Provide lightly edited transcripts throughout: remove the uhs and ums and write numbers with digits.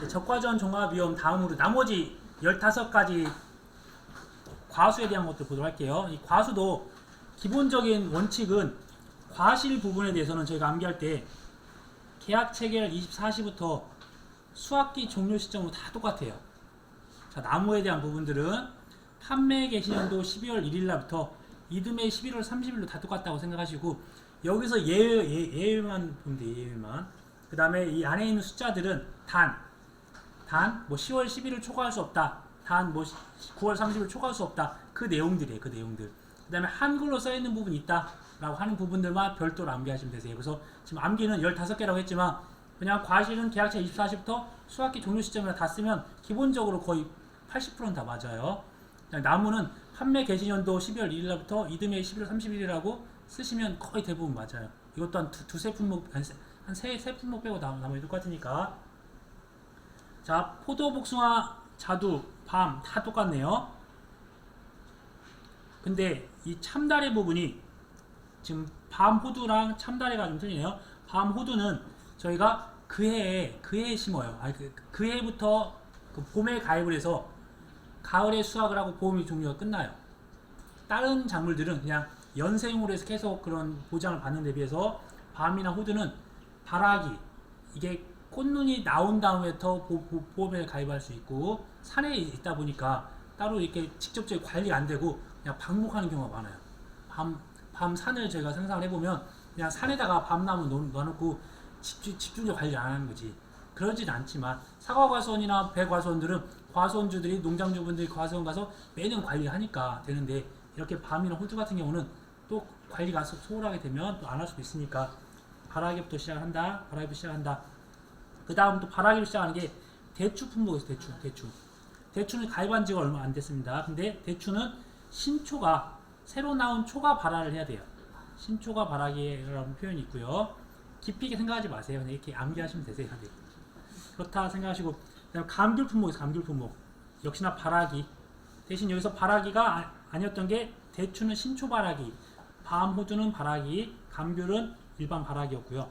적과전 종합위험 다음으로 나머지 15가지 과수에 대한 것들 보도록 할게요. 이 과수도 기본적인 원칙은 과실 부분에 대해서는 저희가 암기할 때 계약 체결 24시부터 수학기 종료 시점으로 다 똑같아요. 자, 나무에 대한 부분들은 판매 개시년도 12월 1일 날부터 이듬해 11월 30일로 다 똑같다고 생각하시고, 여기서 예외만 보면 돼요. 예외만. 그 다음에 이 안에 있는 숫자들은 뭐 10월 11일 초과할 수 없다, 단 뭐 9월 30일 초과할 수 없다, 그 내용들이에요. 그 내용들. 그 다음에 한글로 써있는 부분이 있다 라고 하는 부분들만 별도로 암기하시면 되세요. 그래서 지금 암기는 15개라고 했지만 그냥 과실은 계약체 24시부터 수학기 종료 시점이나 다 쓰면 기본적으로 거의 80%는 다 맞아요. 나무는 판매 개시년도 12월 1일 날부터 이듬해 11월 30일이라고 쓰시면 거의 대부분 맞아요. 이것도 한 두세 품목, 한 세 품목 빼고 나머지 똑같으니까. 자, 포도, 복숭아, 자두, 밤 다 똑같네요. 근데 이 참다래 부분이 지금 밤 호두랑 참다래가 좀 틀리네요. 밤 호두는 저희가 그 해에 심어요. 그 해부터 그 봄에 가입을 해서 가을에 수확을 하고 봄이 종료가 끝나요. 다른 작물들은 그냥 연생으로 해서 계속 그런 보장을 받는 데 비해서 밤이나 호두는 발아기, 이게 꽃눈이 나온 다음에부터 보험에 가입할 수 있고, 산에 있다 보니까 따로 이렇게 직접적인 관리가 안 되고 그냥 방목하는 경우가 많아요. 밤 산을 저희가 상상을 해보면 그냥 산에다가 밤나무 놔놓고 집중적으로 관리 안 하는 거지. 그러진 않지만 사과과수원이나 배과수원들은 과수원주들이, 농장주분들이 과수원 가서 매년 관리하니까 되는데, 이렇게 밤이나 호주 같은 경우는 또 관리가 소홀하게 되면 또 안 할 수도 있으니까 발아기부터 시작한다. 그 다음 또 발아기로 시작하는 게 대추 품목에서 대추는 가입한 지가 얼마 안 됐습니다. 근데 대추는 신초가, 새로 나온 초가 발화를 해야 돼요. 신초가 발아기라는 표현이 있고요. 깊이 있게 생각하지 마세요. 그냥 이렇게 암기하시면 되세요. 그렇다 생각하시고, 그다음 감귤 품목에서 감귤 품목 역시나 발아기, 대신 여기서 발아기가 아니었던 게 대추는 신초 발아기, 밤 호두는 발아기, 감귤은 일반 발아기였고요.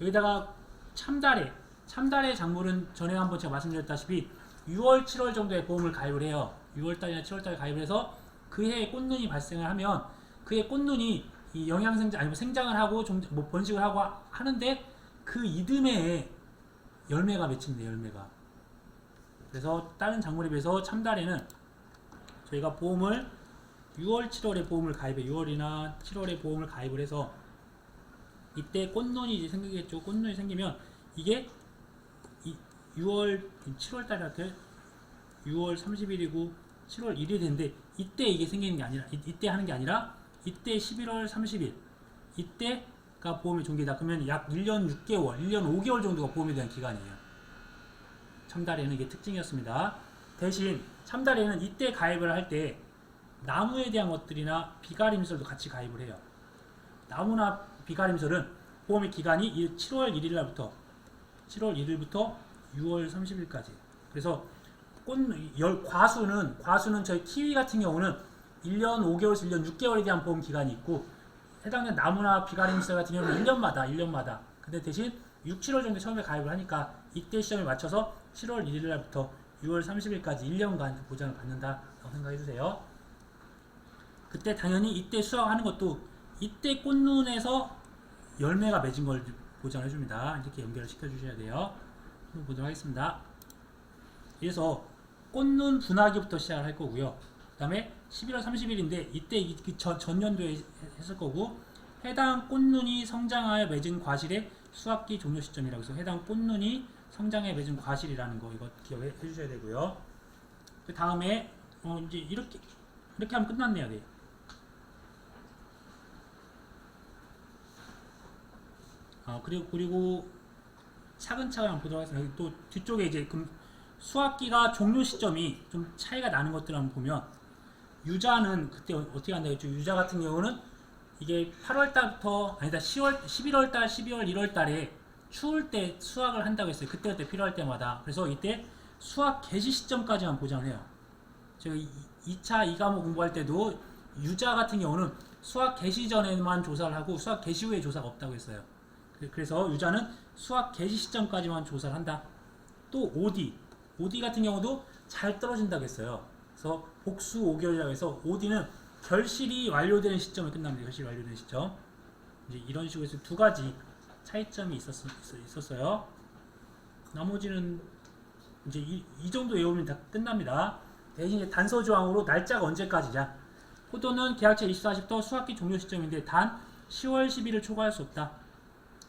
여기다가 참다래 작물은 전에 한번 제가 말씀드렸다시피 6월, 7월 정도에 보험을 가입을 해요. 6월달이나 7월달에 가입을 해서 그 해에 꽃눈이 발생을 하면 그 해 꽃눈이 이 영양생장, 아니면 생장을 하고 좀 뭐 번식을 하고 하는데 그 이듬해에 열매가 맺힙니다. 열매가. 그래서 다른 작물에 비해서 참다래는 저희가 보험을 6월, 7월에 보험을 가입해, 6월이나 7월에 보험을 가입을 해서 이때 꽃눈이 이제 생기겠죠. 꽃눈이 생기면 이게 6월, 7월 달한테 6월 30일이고 7월 1일이 되는데, 이때 이게 생기는 게 아니라, 이때 하는 게 아니라 이때 11월 30일, 이때가 보험의 종기다. 그러면 약 1년 6개월, 1년 5개월 정도가 보험에 대한 기간이에요. 참다래는 이게 특징이었습니다. 대신 참다래는 이때 가입을 할 때 나무에 대한 것들이나 비가림설도 같이 가입을 해요. 나무나 비가림설은 보험의 기간이 7월 1일날부터 6월 30일까지. 그래서 과수는 저희 키위 같은 경우는 1년 5개월에서 1년 6개월에 대한 보험 기간이 있고, 해당되는 나무나 비가림설 같은 경우는 1년마다. 근데 대신 6, 7월 정도에 처음에 가입을 하니까 이때 시점에 맞춰서 7월 1일날부터 6월 30일까지 1년간 보장을 받는다고 생각해 주세요. 그때 당연히 이때 수확하는 것도 이때 꽃눈에서 열매가 맺은 걸 보장해 줍니다. 이렇게 연결을 시켜 주셔야 돼요. 한번 보도록 하겠습니다. 그래서 꽃눈 분화기부터 시작을 할 거고요. 그 다음에 11월 30일인데 이때 전년도에 했을 거고, 해당 꽃눈이 성장하여 맺은 과실의 수확기 종료 시점이라고 해서 해당 꽃눈이 성장해 맺은 과실이라는 거, 이거 기억해 주셔야 되고요. 그 다음에 이제 이렇게 하면 끝났네요. 네. 그리고 차근차근 한번 보도록 하겠습니다. 또 뒤쪽에 이제 수확기가 종료 시점이 좀 차이가 나는 것들 한번 보면, 유자는 그때 어떻게 한다고 했죠? 유자 같은 경우는 이게 8월달부터, 아니다, 11월달, 12월, 1월달에 추울 때 수확을 한다고 했어요. 그때 필요할 때마다. 그래서 이때 수확 개시 시점까지만 보장을 해요. 제가 2차 2과목 공부할 때도 유자 같은 경우는 수확 개시 전에만 조사를 하고 수확 개시 후에 조사가 없다고 했어요. 그래서 유자는 수확 개시 시점까지만 조사를 한다. 또 OD 같은 경우도 잘 떨어진다고 했어요. 그래서 복수 5개월이라고 해서 OD는 결실이 완료되는 시점에 끝납니다. 결실이 완료되는 시점. 이제 이런 식으로 해서 두 가지 차이점이 있었어요. 나머지는 이제 이 정도 외우면 다 끝납니다. 대신 이제 단서 조항으로 날짜가 언제까지냐. 포도는 계약체 24시부터 수확기 종료 시점인데 단 10월 10일을 초과할 수 없다.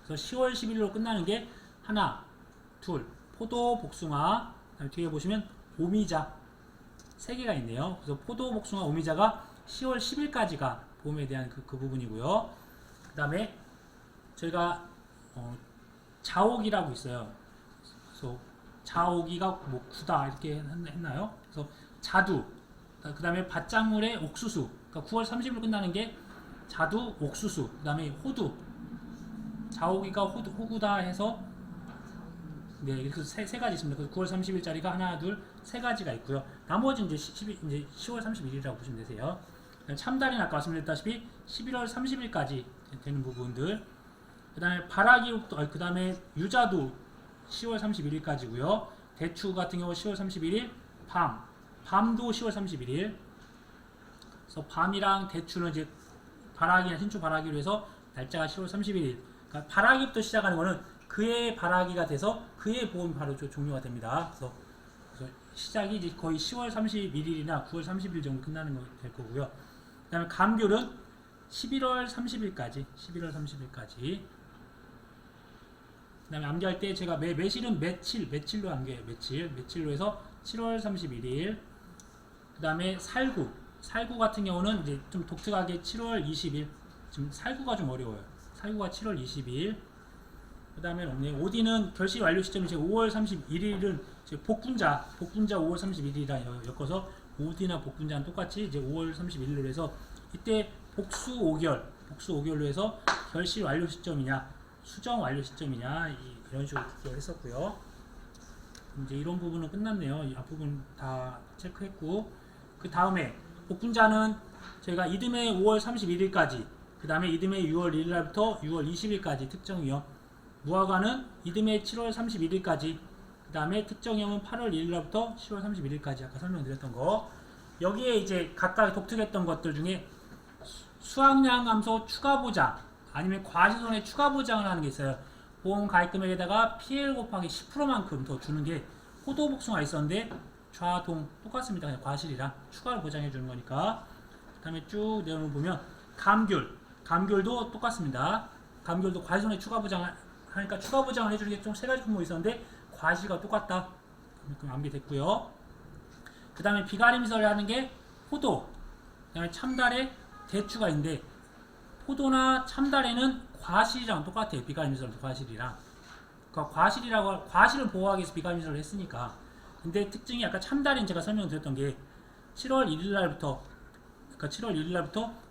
그래서 10월 10일로 끝나는 게 하나, 둘, 포도, 복숭아, 뒤에 보시면 오미자 3개가 있네요. 그래서 포도, 복숭아, 오미자가 10월 10일까지가 보험에 대한 그 부분이고요. 그 다음에 저희가 자오기라고 있어요. 그래서 자오기가 뭐 구다 이렇게 했나요? 그래서 자두, 그 다음에 밭작물의 옥수수, 그러니까 9월 30일 끝나는 게 자두, 옥수수, 그 다음에 호두, 자오기가 호구다 해서 네, 이렇게 세 가지 있습니다. 그래서 9월 30일짜리가 하나, 둘, 세 가지가 있고요. 나머지 이제 10월 31일이라고 보시면 되세요. 참다리는 아까 말씀드렸다시피 11월 30일까지 되는 부분들. 그 다음에 바라기부터, 그 다음에 유자도 10월 31일까지고요. 대추 같은 경우 10월 31일, 밤도 10월 31일. 그래서 밤이랑 대추는 이제 바라기나 신축 바라기로 해서 날짜가 10월 31일. 그러니까 바라기부터 시작하는 거는 그해 바라기가 돼서 그해 보험이 바로 종료가 됩니다. 그래서 시작이 이제 거의 10월 31일이나 9월 30일 정도 끝나는 거 될 거고요. 그 다음에 감귤은 11월 30일까지. 그 다음에 암기할 때 제가 매실은 며칠로 암기해요. 며칠로 해서 7월 31일. 그 다음에 살구 같은 경우는 이제 좀 독특하게 7월 20일. 지금 살구가 좀 어려워요. 살구가 7월 20일. 그 다음에 오디는 결실 완료 시점이 5월 31일은 복분자 5월 31일이라 엮어서 오디나 복분자는 똑같이 이제 5월 31일로 해서 이때 복수 5개월로 해서 결실 완료 시점이냐 수정 완료 시점이냐 이런 식으로 기억을 했었고요. 이제 이런 부분은 끝났네요. 이 앞부분 다 체크했고, 그 다음에 복분자는 저희가 이듬해 5월 31일까지, 그 다음에 이듬해 6월 1일날부터 6월 20일까지 특정위험, 무화과는 이듬해 7월 31일까지, 그 다음에 특정형은 8월 1일날부터 10월 31일까지 아까 설명드렸던 거. 여기에 이제 각각 독특했던 것들 중에 수확량 감소 추가 보장 아니면 과실손해 추가 보장을 하는 게 있어요. 보험 가입 금액에다가 PL 곱하기 10%만큼 더 주는 게 포도 복숭아 있었는데 좌동 똑같습니다. 그냥 과실이랑 추가로 보장해 주는 거니까. 그 다음에 쭉 내용을 보면 감귤도 똑같습니다. 감귤도 과실손해 추가 보장을 하니까 추가 보장을 해주는 게 좀 세 가지 품목이 있었는데 과실과 똑같다. 그럼 암기됐고요. 그 다음에 비가림설을 하는 게 포도, 그 다음에 참다래, 대추가 있는데 포도나 참다래는 과실이랑 똑같아요. 비가림설도 과실이랑. 그러니까 과실을 보호하기 위해서 비가림설을 했으니까. 근데 특징이 아까 참다래는 제가 설명드렸던 게 7월 1일날부터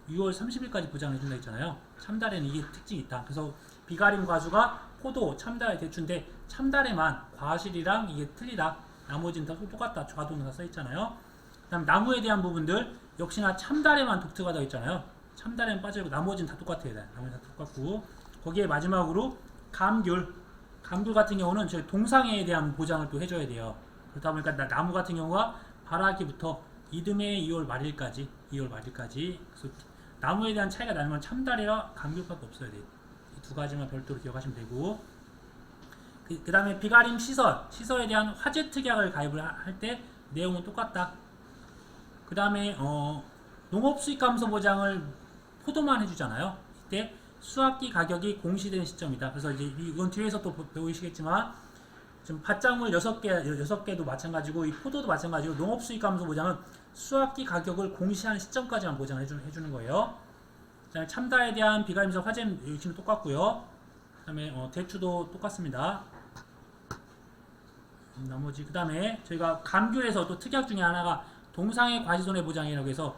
6월 30일까지 보장을 해준다 했잖아요. 참다래는 이게 특징이 있다. 그래서 비가림 과수가 포도, 참다래, 대추인데 참다래만 과실이랑 이게 틀리다. 나머지는 다 똑같다. 좌도는 다 써있잖아요. 그 다음 나무에 대한 부분들 역시나 참다래만 독특하다고 했잖아요. 참다래는 빠져있고 나머지는 다 똑같아요. 나머지는 다 똑같고, 거기에 마지막으로 감귤 같은 경우는 저희 동상해에 대한 보장을 또 해줘야 돼요. 그렇다 보니까 나무 같은 경우가 바라기부터 이듬해 2월 말일까지. 그래서 나무에 대한 차이가 나는 건 참다래와 감귤밖에 없어야 돼요. 이 두 가지만 별도로 기억하시면 되고, 그 다음에 비가림 시설에 대한 화재 특약을 가입을 할 때 내용은 똑같다. 그 다음에 농업 수익 감소 보장을 포도만 해주잖아요. 이때 수확기 가격이 공시된 시점이다. 그래서 이제 이건 뒤에서 또 배우시겠지만 지금 밭작물 6개도 마찬가지고 이 포도도 마찬가지고 농업 수익 감소 보장은 수확기 가격을 공시하는 시점까지만 보장을 해주는 거예요. 그다음에 참다에 대한 비가림설 화재 역시는 똑같고요. 그다음에 대추도 똑같습니다. 나머지 그다음에 저희가 감귤에서 또 특약 중에 하나가 동상해 과실손해 보장이라고 해서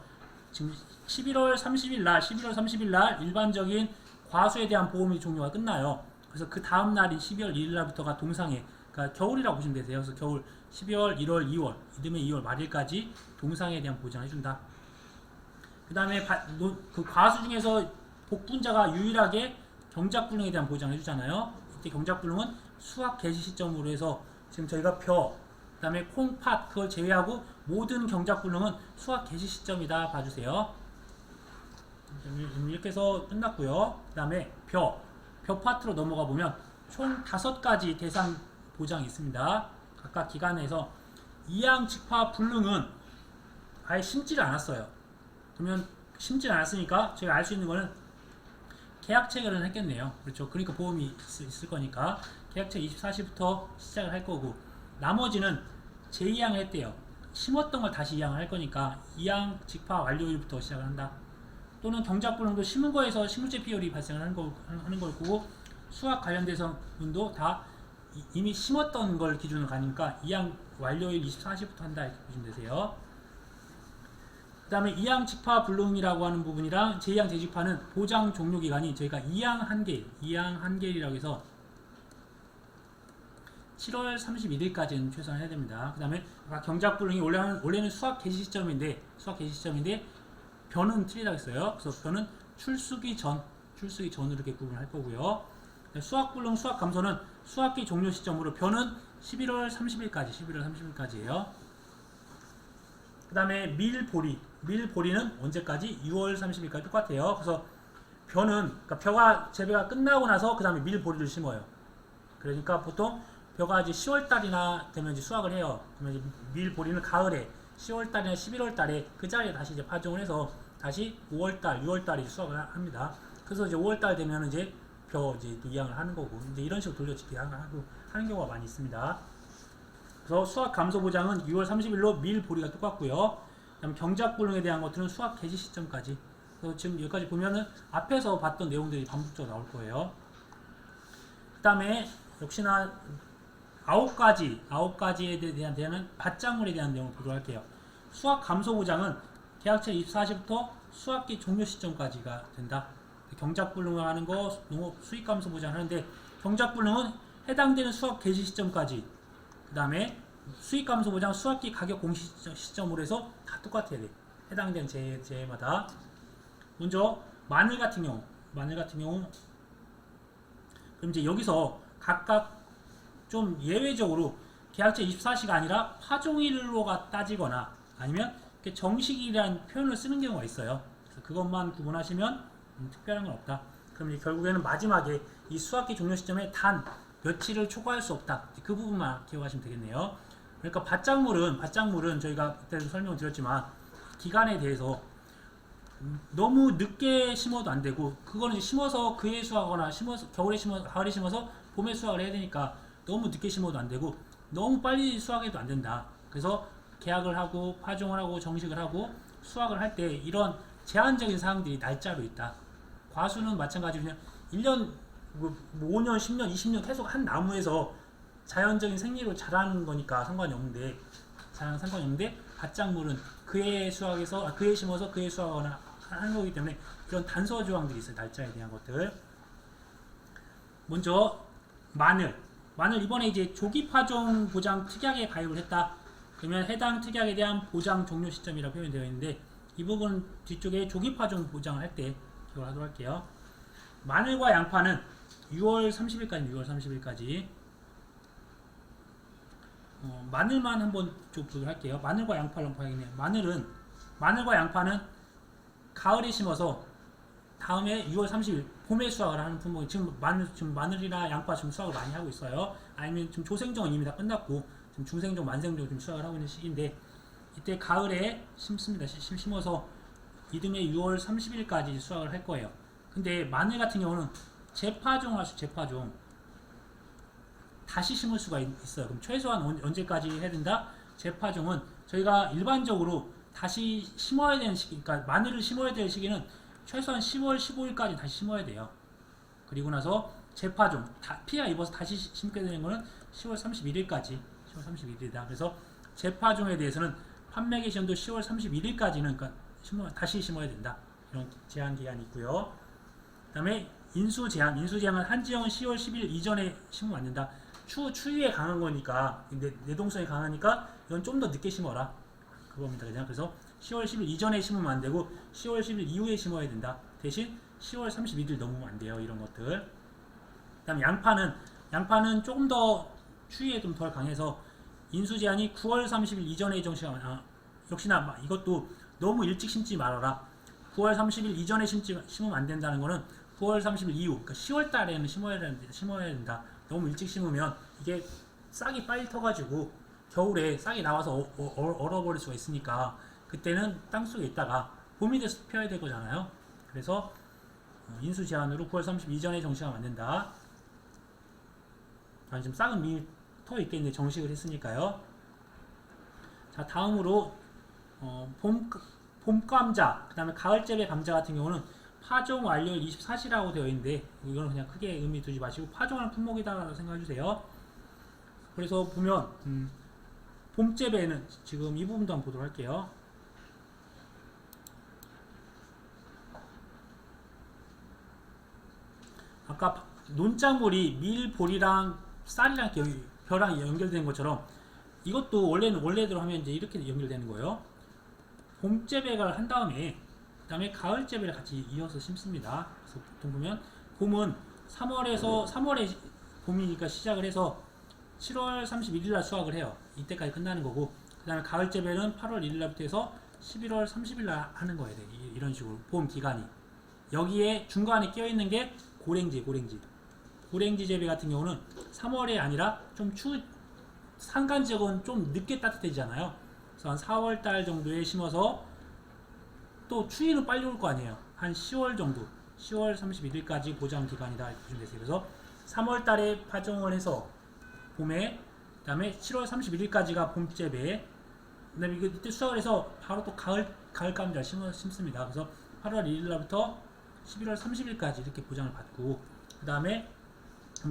지금 11월 30일 날 일반적인 과수에 대한 보험이 종료가 끝나요. 그래서 그 다음 날인 12월 1일 날부터가 동상해, 그러니까 겨울이라고 보시면 되세요. 그래서 겨울 12월, 1월, 2월, 이듬해 2월 말일까지 동상해에 대한 보장을 해준다. 그 다음에 그 과수 중에서 복분자가 유일하게 경작불능에 대한 보장을 해주잖아요. 이때 경작불능은 수확 개시 시점으로 해서 지금 저희가 벼, 그 다음에 콩, 팥 그걸 제외하고 모든 경작불능은 수확 개시 시점이다 봐주세요. 이렇게 해서 끝났고요. 그 다음에 벼 파트로 넘어가 보면 총 5가지 대상 보장이 있습니다. 각각 기관에서 이양, 직파, 불능은 아예 심지를 않았어요. 그러면 심지를 않았으니까 저희가 알 수 있는 거는 계약 체결은 했겠네요. 그렇죠. 그러니까 보험이 있을 거니까 계약 체결 24시부터 시작을 할 거고, 나머지는 재이양을 했대요. 심었던 걸 다시 이양을 할 거니까 이양, 직파 완료일부터 시작을 한다. 또는 경작불능도 심은 거에서 식물제 피열이 발생하는 거고, 수확 관련된 성분도 다 이미 심었던 걸 기준으로 가니까 이양 완료일 24시부터 한다 이렇게 보시면 되세요. 그 다음에 이양 직파 불능이라고 하는 부분이랑 제2양 재직파는 보장 종료 기간이 저희가 2양 한계일이라고 해서 7월 31일까지는 최소한 해야 됩니다. 그 다음에 경작 불능이 원래는 수확 개시 시점인데 벼는 틀리다고 했어요. 그래서 벼는 출수기 전으로 이렇게 구분할 거고요. 수확 불능, 수확 감소는 수확기 종료 시점으로 벼는 11월 30일까지예요. 그 다음에 밀보리는 언제까지? 6월 30일까지 똑같아요. 그래서 벼는 벼가 재배가 끝나고 나서 그 다음에 밀보리를 심어요. 그러니까 보통 벼가 이제 10월달이나 되면 이제 수확을 해요. 그러면 이제 밀보리는 가을에 10월달이나 11월달에 그 자리에 다시 이제 파종을 해서 다시 5월달, 6월달에 수확을 합니다. 그래서 이제 5월달 되면 이제 벼 이제 이양을 하는 거고, 이제 이런 식으로 돌려치기 하는 경우가 많이 있습니다. 그래서 수확 감소 보장은 6월 30일로 밀보리가 똑같고요. 그다음 경작불능에 대한 것들은 수확 개시 시점까지. 그래서 지금 여기까지 보면은 앞에서 봤던 내용들이 반복적으로 나올 거예요. 그 다음에 역시나 9가지에 대한 밭작물에 대한 내용을 보도록 할게요. 수확 감소 보장은 계약체 24시부터 수확기 종료 시점까지가 된다. 경작불능을 하는 거 농업 수익 감소 보장 하는데, 경작불능은 해당되는 수확 개시 시점까지, 그 다음에 수익 감소 보장 수확기 가격 공시 시점으로 해서 다 똑같아야 돼. 해당되는 재해마다. 먼저 마늘 같은 경우 그럼 이제 여기서 각각 좀 예외적으로 계약제 24시가 아니라 파종일로가 따지거나 아니면 정식이라는 표현을 쓰는 경우가 있어요. 그래서 그것만 구분하시면 특별한 건 없다. 그럼 이제 결국에는 마지막에 이 수확기 종료 시점에 단 며칠을 초과할 수 없다. 그 부분만 기억하시면 되겠네요. 그러니까 밭작물은 저희가 그때도 설명을 드렸지만 기간에 대해서 너무 늦게 심어도 안 되고, 그거는 심어서 그해 수확하거나 가을에 심어서 봄에 수확을 해야 되니까 너무 늦게 심어도 안 되고 너무 빨리 수확해도 안 된다. 그래서 계약을 하고 파종을 하고 정식을 하고 수확을 할 때 이런 제한적인 사항들이 날짜로 있다. 과수는 마찬가지로 그냥 1년, 5년, 10년, 20년 계속 한 나무에서 자연적인 생리로 자라는 거니까 상관이 없는데 밭작물은 그해 심어서 그해 수확하거나 하는 거기 때문에 그런 단서 조항들이 있어요. 날짜에 대한 것들. 먼저 마늘 이번에 이제 조기 파종 보장 특약에 가입을 했다. 그러면 해당 특약에 대한 보장 종료 시점이라고 표현되어 있는데, 이 부분 뒤쪽에 조기 파종 보장을 할 때 기억을 하도록 할게요. 마늘과 양파는 6월 30일까지 마늘만 한번 좀 보도록 할게요. 마늘과 양파를 한번 봐야겠네요. 마늘과 양파는 가을에 심어서 다음에 6월 30일 봄에 수확을 하는 품목이 지금 마늘이나 양파 지금 수확을 많이 하고 있어요. 아니면 지금 조생종은 이미 다 끝났고 지금 중생종, 만생종 지금 수확을 하고 있는 시기인데, 이때 가을에 심습니다. 심어서 이듬해 6월 30일까지 수확을 할 거예요. 근데 마늘 같은 경우는 재파종 다시 심을 수가 있어요. 그럼 최소한 언제까지 해야 된다? 재파종은 저희가 일반적으로 다시 심어야 되는 시기, 그러니까 마늘을 심어야 될 시기는 최소한 10월 15일까지 다시 심어야 돼요. 그리고 나서 재파종, 피해가 입어서 다시 심게 되는 거는 10월 31일이다. 그래서 재파종에 대해서는 판매 개시연도 10월 31일까지는 그러니까 다시 심어야 된다. 이런 제한 기한이 있고요. 그 다음에 인수제한은 한지형은 10월 10일 이전에 심으면 안 된다. 추위에 강한 거니까, 내동성이 강하니까 이건 좀 더 늦게 심어라. 그겁니다. 그래서 10월 10일 이전에 심으면 안 되고 10월 10일 이후에 심어야 된다. 대신 10월 31일 넘으면 안 돼요. 이런 것들. 그 다음에 양파는 조금 더 추위에 좀 덜 강해서 인수 제한이 9월 30일 이전에 정시가 역시나 이것도 너무 일찍 심지 말아라. 9월 30일 이전에 심으면 안 된다는 거는 9월 30일 이후, 그러니까 10월 달에는 심어야 된다. 너무 일찍 심으면 이게 싹이 빨리 터가지고 겨울에 싹이 나와서 얼어버릴 수가 있으니까 그때는 땅속에 있다가 봄이 돼서 펴야 될 거잖아요. 그래서 인수 제한으로 9월 30일 이전에 정식하면 안 된다. 지금 싹은 미리 터 있겠는데 정식을 했으니까요. 자, 다음으로 봄 감자, 그 다음에 가을재배 감자 같은 경우는 파종 완료일 24시라고 되어 있는데 이거는 그냥 크게 의미 두지 마시고 파종하는 품목이다 생각해 주세요. 그래서 보면 봄재배는 지금 이 부분도 한번 보도록 할게요. 아까 논작물이 밀, 볼이랑 쌀이랑 벼랑 연결된 것처럼 이것도 원래대로 하면 이제 이렇게 연결되는 거예요. 봄 재배를 한 다음에 그다음에 가을 재배를 같이 이어서 심습니다. 그래서 보통 보면 봄은 3월에 봄이니까 시작을 해서 7월 31일 날 수확을 해요. 이때까지 끝나는 거고 그다음에 가을 재배는 8월 1일 날부터 해서 11월 30일 날 하는 거예요. 이런 식으로 봄 기간이 여기에 중간에 껴 있는 게 고랭지 재배 같은 경우는 3월에 아니라 좀 산간 지역은 좀 늦게 따뜻해지잖아요. 그래서 한 4월 달 정도에 심어서 또 추위는 빨리 올 거 아니에요. 한 10월 정도, 10월 31일까지 보장 기간이다 보시면 되세요. 그래서 3월 달에 파종을 해서 봄에, 그 다음에 7월 31일까지가 봄 재배, 그 다음에 이때 수확을 해서 바로 또 가을 감자 심습니다. 그래서 8월 1일 날부터 11월 30일까지 이렇게 보장을 받고, 그 다음에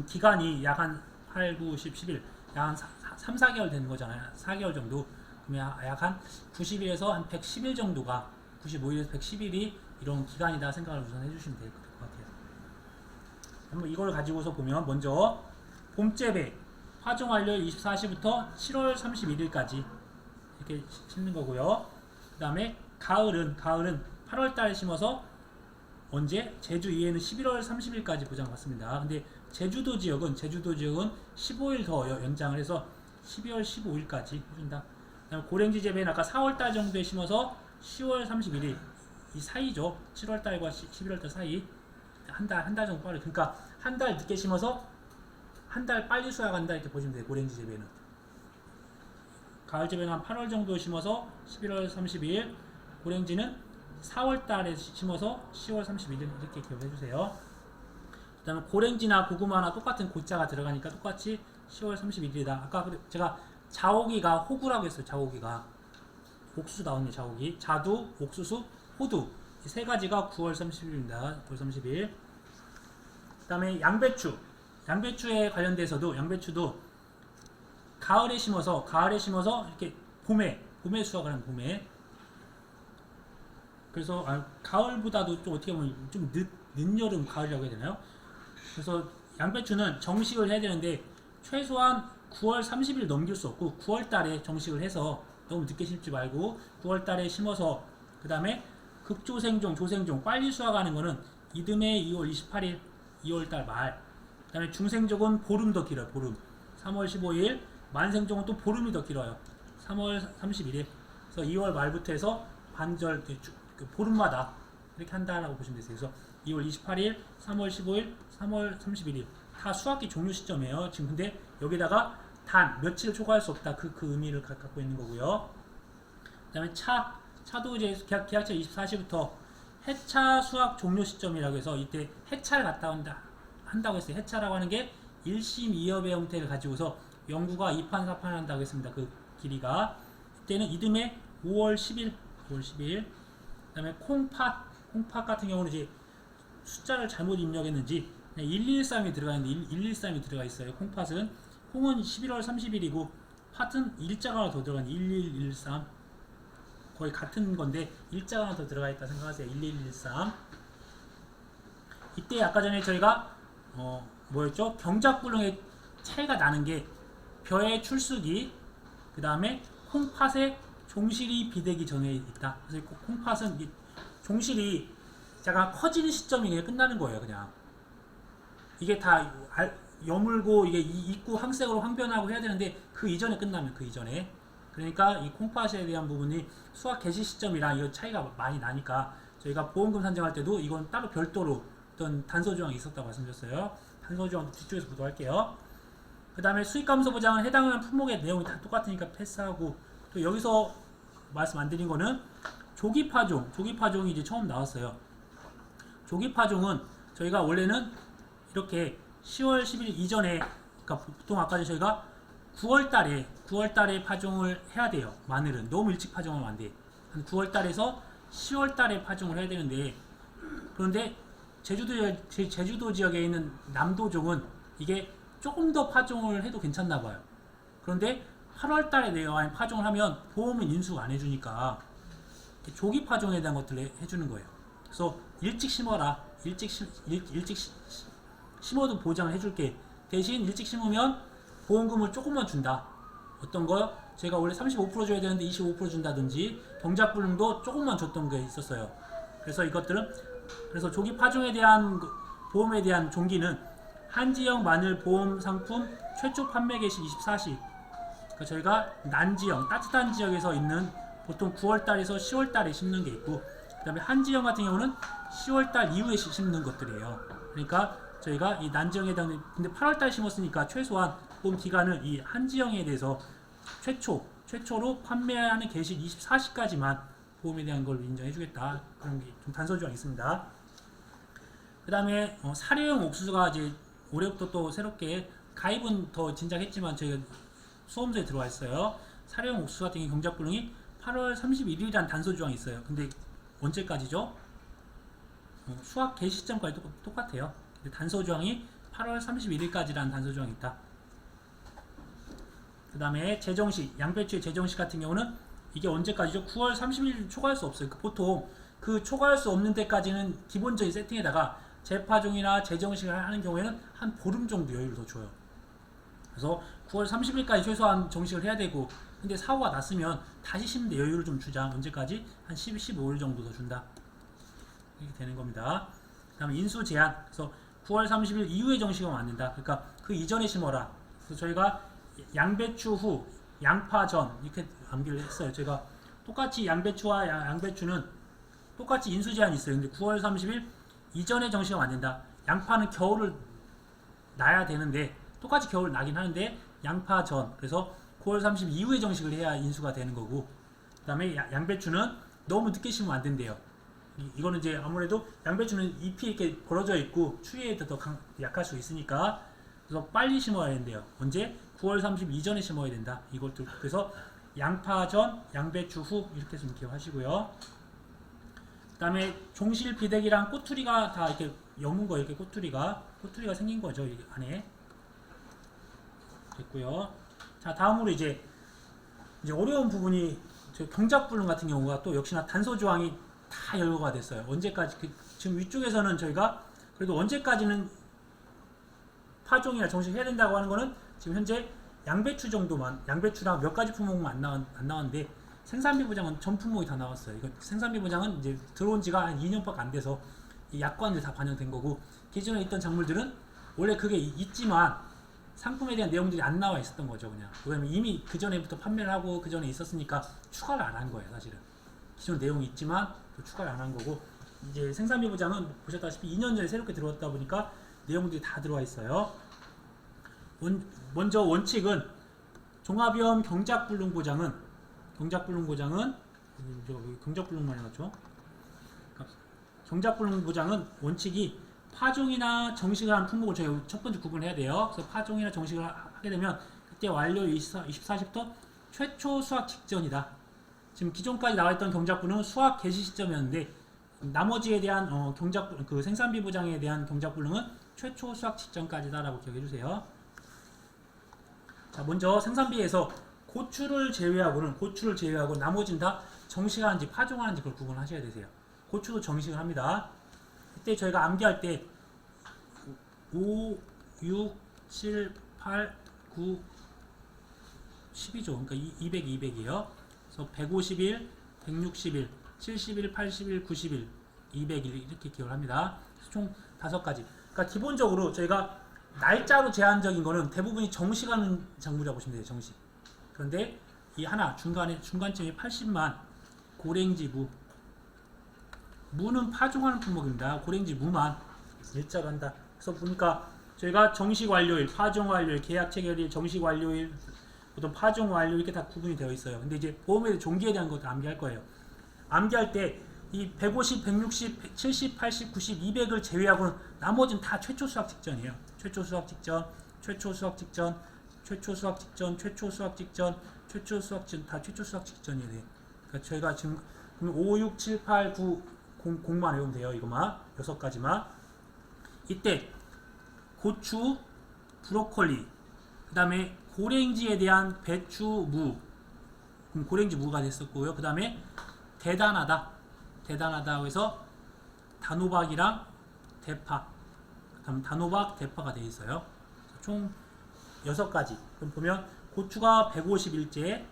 기간이 약 한 8, 9, 10, 11, 약 한 3, 4개월 되는 거잖아요. 4개월 정도. 그러면 약 한 90일에서 한 110일 정도가, 95일에서 110일이 이런 기간이다 생각을 우선 해주시면 될 것 같아요. 한번 이걸 가지고서 보면 먼저 봄재배 파종 완료일 24시부터 7월 31일까지 이렇게 심는 거고요. 그 다음에 가을은 8월달에 심어서 언제? 제주 이해는 11월 30일까지 보장받습니다. 근데 제주도 지역은 15일 더 연장을 해서 12월 15일까지 해준다. 그다음에 고랭지 재배는 아까 4월달 정도에 심어서 10월 31일 이 사이죠. 7월달과 11월달 사이 한 달 정도 빠르. 그러니까 한 달 늦게 심어서 한 달 빨리 수확한다 이렇게 보시면 돼요. 고랭지 재배는. 가을 재배는 한 8월 정도 심어서 11월 30일, 고랭지는 4월달에 심어서 10월 31일 이렇게 기억해 주세요. 그 다음에 고랭지나 고구마나 똑같은 고자가 들어가니까 똑같이 10월 31일이다. 아까 제가 자오기가 호구라고 했어요. 자오기가 옥수수 나오는 자오기, 자두, 옥수수, 호두 이 세 가지가 9월 30일입니다. 9월 30일. 그 다음에 양배추에 관련돼서도 양배추도 가을에 심어서 이렇게 봄에 수확을 하는 봄에. 그래서 가을보다도 좀 어떻게 보면 좀 늦여름 가을이라고 해야 되나요? 그래서 양배추는 정식을 해야 되는데 최소한 9월 30일 넘길 수 없고 9월 달에 정식을 해서 너무 늦게 심지 말고 9월 달에 심어서 그 다음에 극조생종, 조생종 빨리 수확하는 거는 이듬해 2월 28일, 2월 달 말. 그 다음에 중생종은 보름 더 길어요. 보름. 3월 15일. 만생종은 또 보름이 더 길어요. 3월 31일. 그래서 2월 말부터 해서 반절 보름마다 이렇게 한다라고 보시면 되세요. 그래서 2월 28일, 3월 15일, 3월 31일 다 수확기 종료 시점이에요. 지금 근데 여기다가 단 며칠 초과할 수 없다 그 의미를 갖고 있는 거고요. 그 다음에 차도 이제 계약차 24시부터 해차 수확 종료 시점이라고 해서 이때 해차를 한다고 했어요. 해차라고 하는 게 1심 2업의 형태를 가지고서 영구가 2판 4판 한다고 했습니다. 그 길이가 이때는 이듬해 5월 10일 그 다음에 콩팥 같은 경우는 이제 숫자를 잘못 입력했는지 113이 들어가 있는데 113이 들어가 있어요. 콩팥은 11월 30일이고 팥은 일자가 하나 더 들어가 있는 1113 거의 같은 건데 일자가 하나 더 들어가 있다 생각하세요. 1113 이때 아까 전에 저희가 뭐였죠? 경작불능의 차이가 나는 게 벼의 출수기 그 다음에 콩팥의 종실이 비대기 전에 있다. 그래서 콩팥은 종실이 약간 커지는 시점이 그냥 끝나는 거예요. 그냥 이게 다 여물고 이게 입구 항색으로 항변하고 해야 되는데 그 이전에 끝나면 그 이전에 그러니까 이 콩팥에 대한 부분이 수확 개시 시점이랑 이거 차이가 많이 나니까 저희가 보험금 산정할 때도 이건 따로 별도로 어떤 단서 조항이 있었다고 말씀드렸어요. 단서 조항 뒤쪽에서 보도할게요. 그 다음에 수익 감소 보장은 해당하는 품목의 내용이 다 똑같으니까 패스하고 또 여기서 말씀 안 드린 거는 조기 파종이 이제 처음 나왔어요. 조기 파종은 저희가 원래는 이렇게 10월 10일 이전에 그러니까 보통 아까 저희가 9월 달에 파종을 해야 돼요. 마늘은 너무 일찍 파종하면 안 돼. 한 9월 달에서 10월 달에 파종을 해야 되는데 그런데 제주도 지역에 있는 남도종은 이게 조금 더 파종을 해도 괜찮나 봐요. 그런데 8월 달에 내가 파종을 하면 보험은 인수가 안 해주니까 조기 파종에 대한 것들을 해주는 거예요. 그래서 일찍 심어라. 일찍 심어도 보장을 해줄게. 대신 일찍 심으면 보험금을 조금만 준다. 어떤 거? 제가 원래 35% 줘야 되는데 25% 준다든지 경작불능도 조금만 줬던 게 있었어요. 그래서 이것들은 그래서 조기 파종에 대한 보험에 대한 종기는 한지형 마늘 보험 상품 최초 판매 개시 24시. 그러니까 저희가 난지형 따뜻한 지역에서 있는 보통 9월달에서 10월달에 심는 게 있고 그 다음에 한지형 같은 경우는 10월달 이후에 심는 것들이에요. 그러니까 저희가 이 난지형에 대한 근데 8월달 심었으니까 최소한 보험 기간을 이 한지형에 대해서 최초로 판매하는 개시 24시까지만 보험에 대한 걸 인정해주겠다. 그런 게 좀 단서 조항이 있습니다. 그 다음에 사료용 옥수수가 이제 올해부터 또 새롭게 가입은 더 진작했지만 저희가 수험서에 들어와 있어요. 사료용 옥수수 같은 경우 경작불능이 8월 31일이라는 단서 조항이 있어요. 근데 언제까지죠? 수확 개시 시점까지 똑같아요. 단서 조항이 8월 31일까지라는 단서 조항이 있다. 그 다음에 재정시, 양배추의 재정시 같은 경우는 이게 언제까지죠? 9월 30일 초과할 수 없어요. 보통 그 초과할 수 없는 때까지는 기본적인 세팅에다가 재파종이나 재정식을 하는 경우에는 한 보름 정도 여유를 더 줘요. 그래서 9월 30일까지 최소한 정식을 해야 되고 근데 사고가 났으면 다시 심는데 여유를 좀 주자. 언제까지? 한 15일 정도 더 준다. 이렇게 되는 겁니다. 그 다음에 인수 제한. 그래서 9월 30일 이후에 정식하면 안 된다. 그러니까 그 이전에 심어라. 그래서 저희가 양배추 후, 양파 전 이렇게 암기를 했어요. 제가 똑같이 양배추와 양배추는 똑같이 인수 제한이 있어요. 근데 9월 30일 이전에 정식하면 안 된다. 양파는 겨울을 나야 되는데 똑같이 겨울 나긴 하는데 양파 전 그래서 9월 30일 이후에 정식을 해야 인수가 되는 거고 그 다음에 양배추는 너무 늦게 심으면 안 된대요. 이거는 이제 아무래도 양배추는 잎이 이렇게 벌어져 있고 추위에 더 약할 수 있으니까 그래서 빨리 심어야 된대요. 언제? 9월 30일 이전에 심어야 된다. 이것도 그래서 양파 전, 양배추 후 이렇게 좀 기억하시고요. 그 다음에 종실 비대기랑 꼬투리가 다 이렇게 여문 거예요. 이렇게 꼬투리가 생긴 거죠. 이 안에 됐고요. 자 다음으로 이제 어려운 부분이 경작불능 같은 경우가 또 역시나 단서 조항이 다 열거가 됐어요. 언제까지 지금 위쪽에서는 저희가 그래도 언제까지는 파종이나 정식해야 된다고 하는 거는 지금 현재 양배추 정도만 양배추랑 몇 가지 품목만 안 나왔는데 생산비 보장은 전 품목이 다 나왔어요. 이거 생산비 보장은 이제 들어온 지가 한 2년밖에 안 돼서 이 약관들 다 반영된 거고 기존에 있던 작물들은 원래 그게 있지만 상품에 대한 내용들이 안 나와 있었던 거죠. 그냥 왜냐면 이미 그 전에부터 판매를 하고 그 전에 있었으니까 추가를 안 한 거예요. 사실은 기존 내용이 있지만 또 추가를 안 한 거고 이제 생산비 보장은 보셨다시피 2년 전에 새롭게 들어왔다 보니까 내용들이 다 들어와 있어요. 먼저 원칙은 종합위험 경작불능 보장은 경작불능만 해놨죠. 경작불능 보장은 원칙이 파종이나 정식을 한 품목을 저희 첫 번째 구분해야 돼요. 그래서 파종이나 정식을 하게 되면 그때 완료 24시부터 최초 수확 직전이다. 지금 기존까지 나와있던 경작불능은 수확 개시 시점이었는데 나머지에 대한 그 생산비 보장에 대한 경작불능은 최초 수확 직전까지다라고 기억해 주세요. 자, 먼저 생산비에서 고추를 제외하고 나머지는 다 정식하는지 파종하는지 그걸 구분하셔야 되세요. 고추도 정식을 합니다. 이때 저희가 암기할 때 5, 6, 7, 8, 9, 10이죠. 그러니까 200, 200이에요. 그래서 151, 161, 71, 81, 91, 201 이렇게 기억을 합니다. 총 5가지. 그러니까 기본적으로 저희가 날짜로 제한적인 거는 대부분이 정시가는 작물이라고 보시면 돼요. 정시. 그런데 이 하나 중간쯤이 80만 고랭지 무. 무는 파종하는 품목입니다. 고랭지 무만 일자로 한다. 그래서 보니까 저희가 정식 완료일, 파종 완료일, 계약 체결일, 정식 완료일, 보통 파종 완료 이렇게 다 구분이 되어 있어요. 근데 이제 보험의 종기에 대한 것도 암기할 거예요. 암기할 때 이 150, 160, 70, 80, 90, 200을 제외하고는 나머지는 다 최초 수확 직전이에요. 최초 수확 직전, 최초 수확 직전, 최초 수확 직전, 최초 수확 직전, 최초 수확 직전, 다 최초 수확 직전이에요. 그러니까 저희가 지금 5, 6, 7, 8, 9, 0만 외우면 돼요. 이거만 6가지만. 이때 고추, 브로콜리, 그 다음에 고랭지에 대한 배추, 무. 그럼 고랭지 무가 됐었고요. 그 다음에 대단하다고 해서 단호박이랑 대파. 그다음 단호박, 대파가 되어 있어요. 총 6가지. 그럼 보면 고추가 150일째,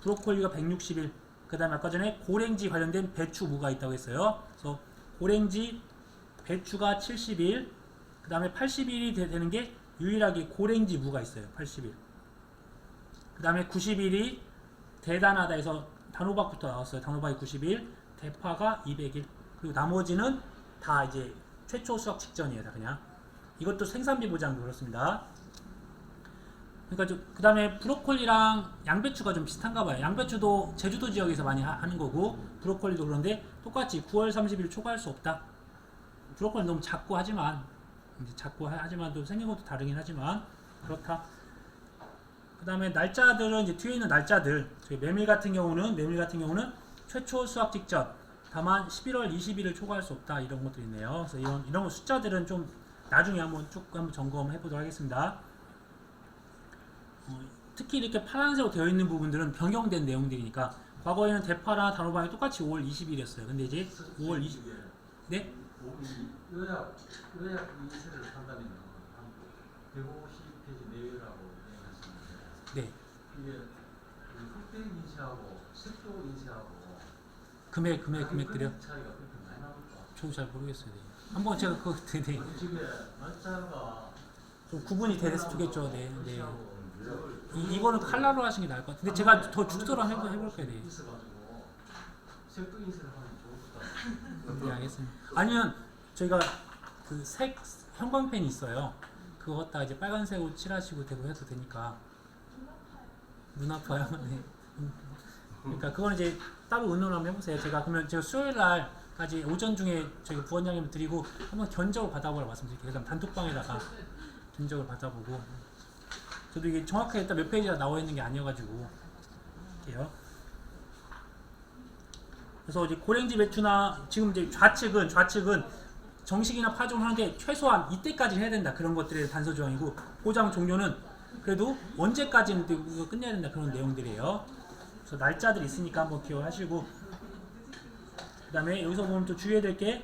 브로콜리가 160일, 그 다음에 아까 전에 고랭지 관련된 배추, 무가 있다고 했어요. 그래서 고랭지, 배추가 70일, 그 다음에 80일이 되는 게 유일하게 고랭지 무가 있어요. 80일. 그 다음에 90일이 대단하다 해서 단호박부터 나왔어요. 단호박이 90일, 대파가 200일. 그리고 나머지는 다 이제 최초 수확 직전이에요. 다 그냥. 이것도 생산비 보장도 그렇습니다. 그러니까 그 다음에 브로콜리랑 양배추가 좀 비슷한가 봐요. 양배추도 제주도 지역에서 많이 하는 거고, 브로콜리도 그런데 똑같이 9월 30일 초과할 수 없다. 브로콜리 너무 작고 하지만, 또 생긴 것도 다르긴 하지만, 그렇다. 그 다음에 날짜들은 이제 뒤에 있는 날짜들, 메밀 같은 경우는 최초 수확 직전, 다만 11월 20일을 초과할 수 없다. 이런 것도 있네요. 그래서 이런 숫자들은 좀 나중에 한번 점검해 보도록 하겠습니다. 특히 이렇게 파란색으로 되어 있는 부분들은 변경된 내용들이니까, 과거에는 대파나 단호박이 똑같이 5월 20일이었어요. 근데 이제 5월 20일. 네? 요약 인쇄를 한다면 150페이지 내외라고 얘기하시는데, 네. 이게 흑백 인쇄하고 색조 인쇄하고 금액들이요? 차이가 그렇게 많이 나올까? 저도 잘 모르겠어요. 네. 한번 제가 그거 집에 날짜가 좀 구분이 되겠죠. 네. 네. 하고 이거는 칼라로 하시는 게 나을 것 같은데, 제가 더 죽도록 해볼 거예요. 네. 있어가지고 색조 인쇄를 하면 좋을 것 같아요. 네, 알겠습니다. 아니면 저희가 그 색 형광펜이 있어요. 그거 갖다 이제 빨간색으로 칠하시고 되고 해도 되니까. 눈 아파요. 네. 그러니까 그거는 이제 따로 의논을 한번 해보세요. 제가 수요일 날까지 오전 중에 저희 부원장님 드리고 한번 견적을 받아보라고 말씀드릴게요. 그다음 단톡방에다가 견적을 받아보고. 저도 이게 정확하게 일단 몇 페이지가 나와 있는 게 아니어가지고 할게요. 그래서 이제 고랭지 배추나 지금 이제 좌측은 정식이나 파종을 하는데 최소한 이때까지 해야 된다. 그런 것들의 단서 조항이고, 포장 종료는 그래도 언제까지는 이거 끝내야 된다. 그런 내용들이에요. 그래서 날짜들이 있으니까 한번 기억하시고, 그 다음에 여기서 보면 또 주의해야 될 게,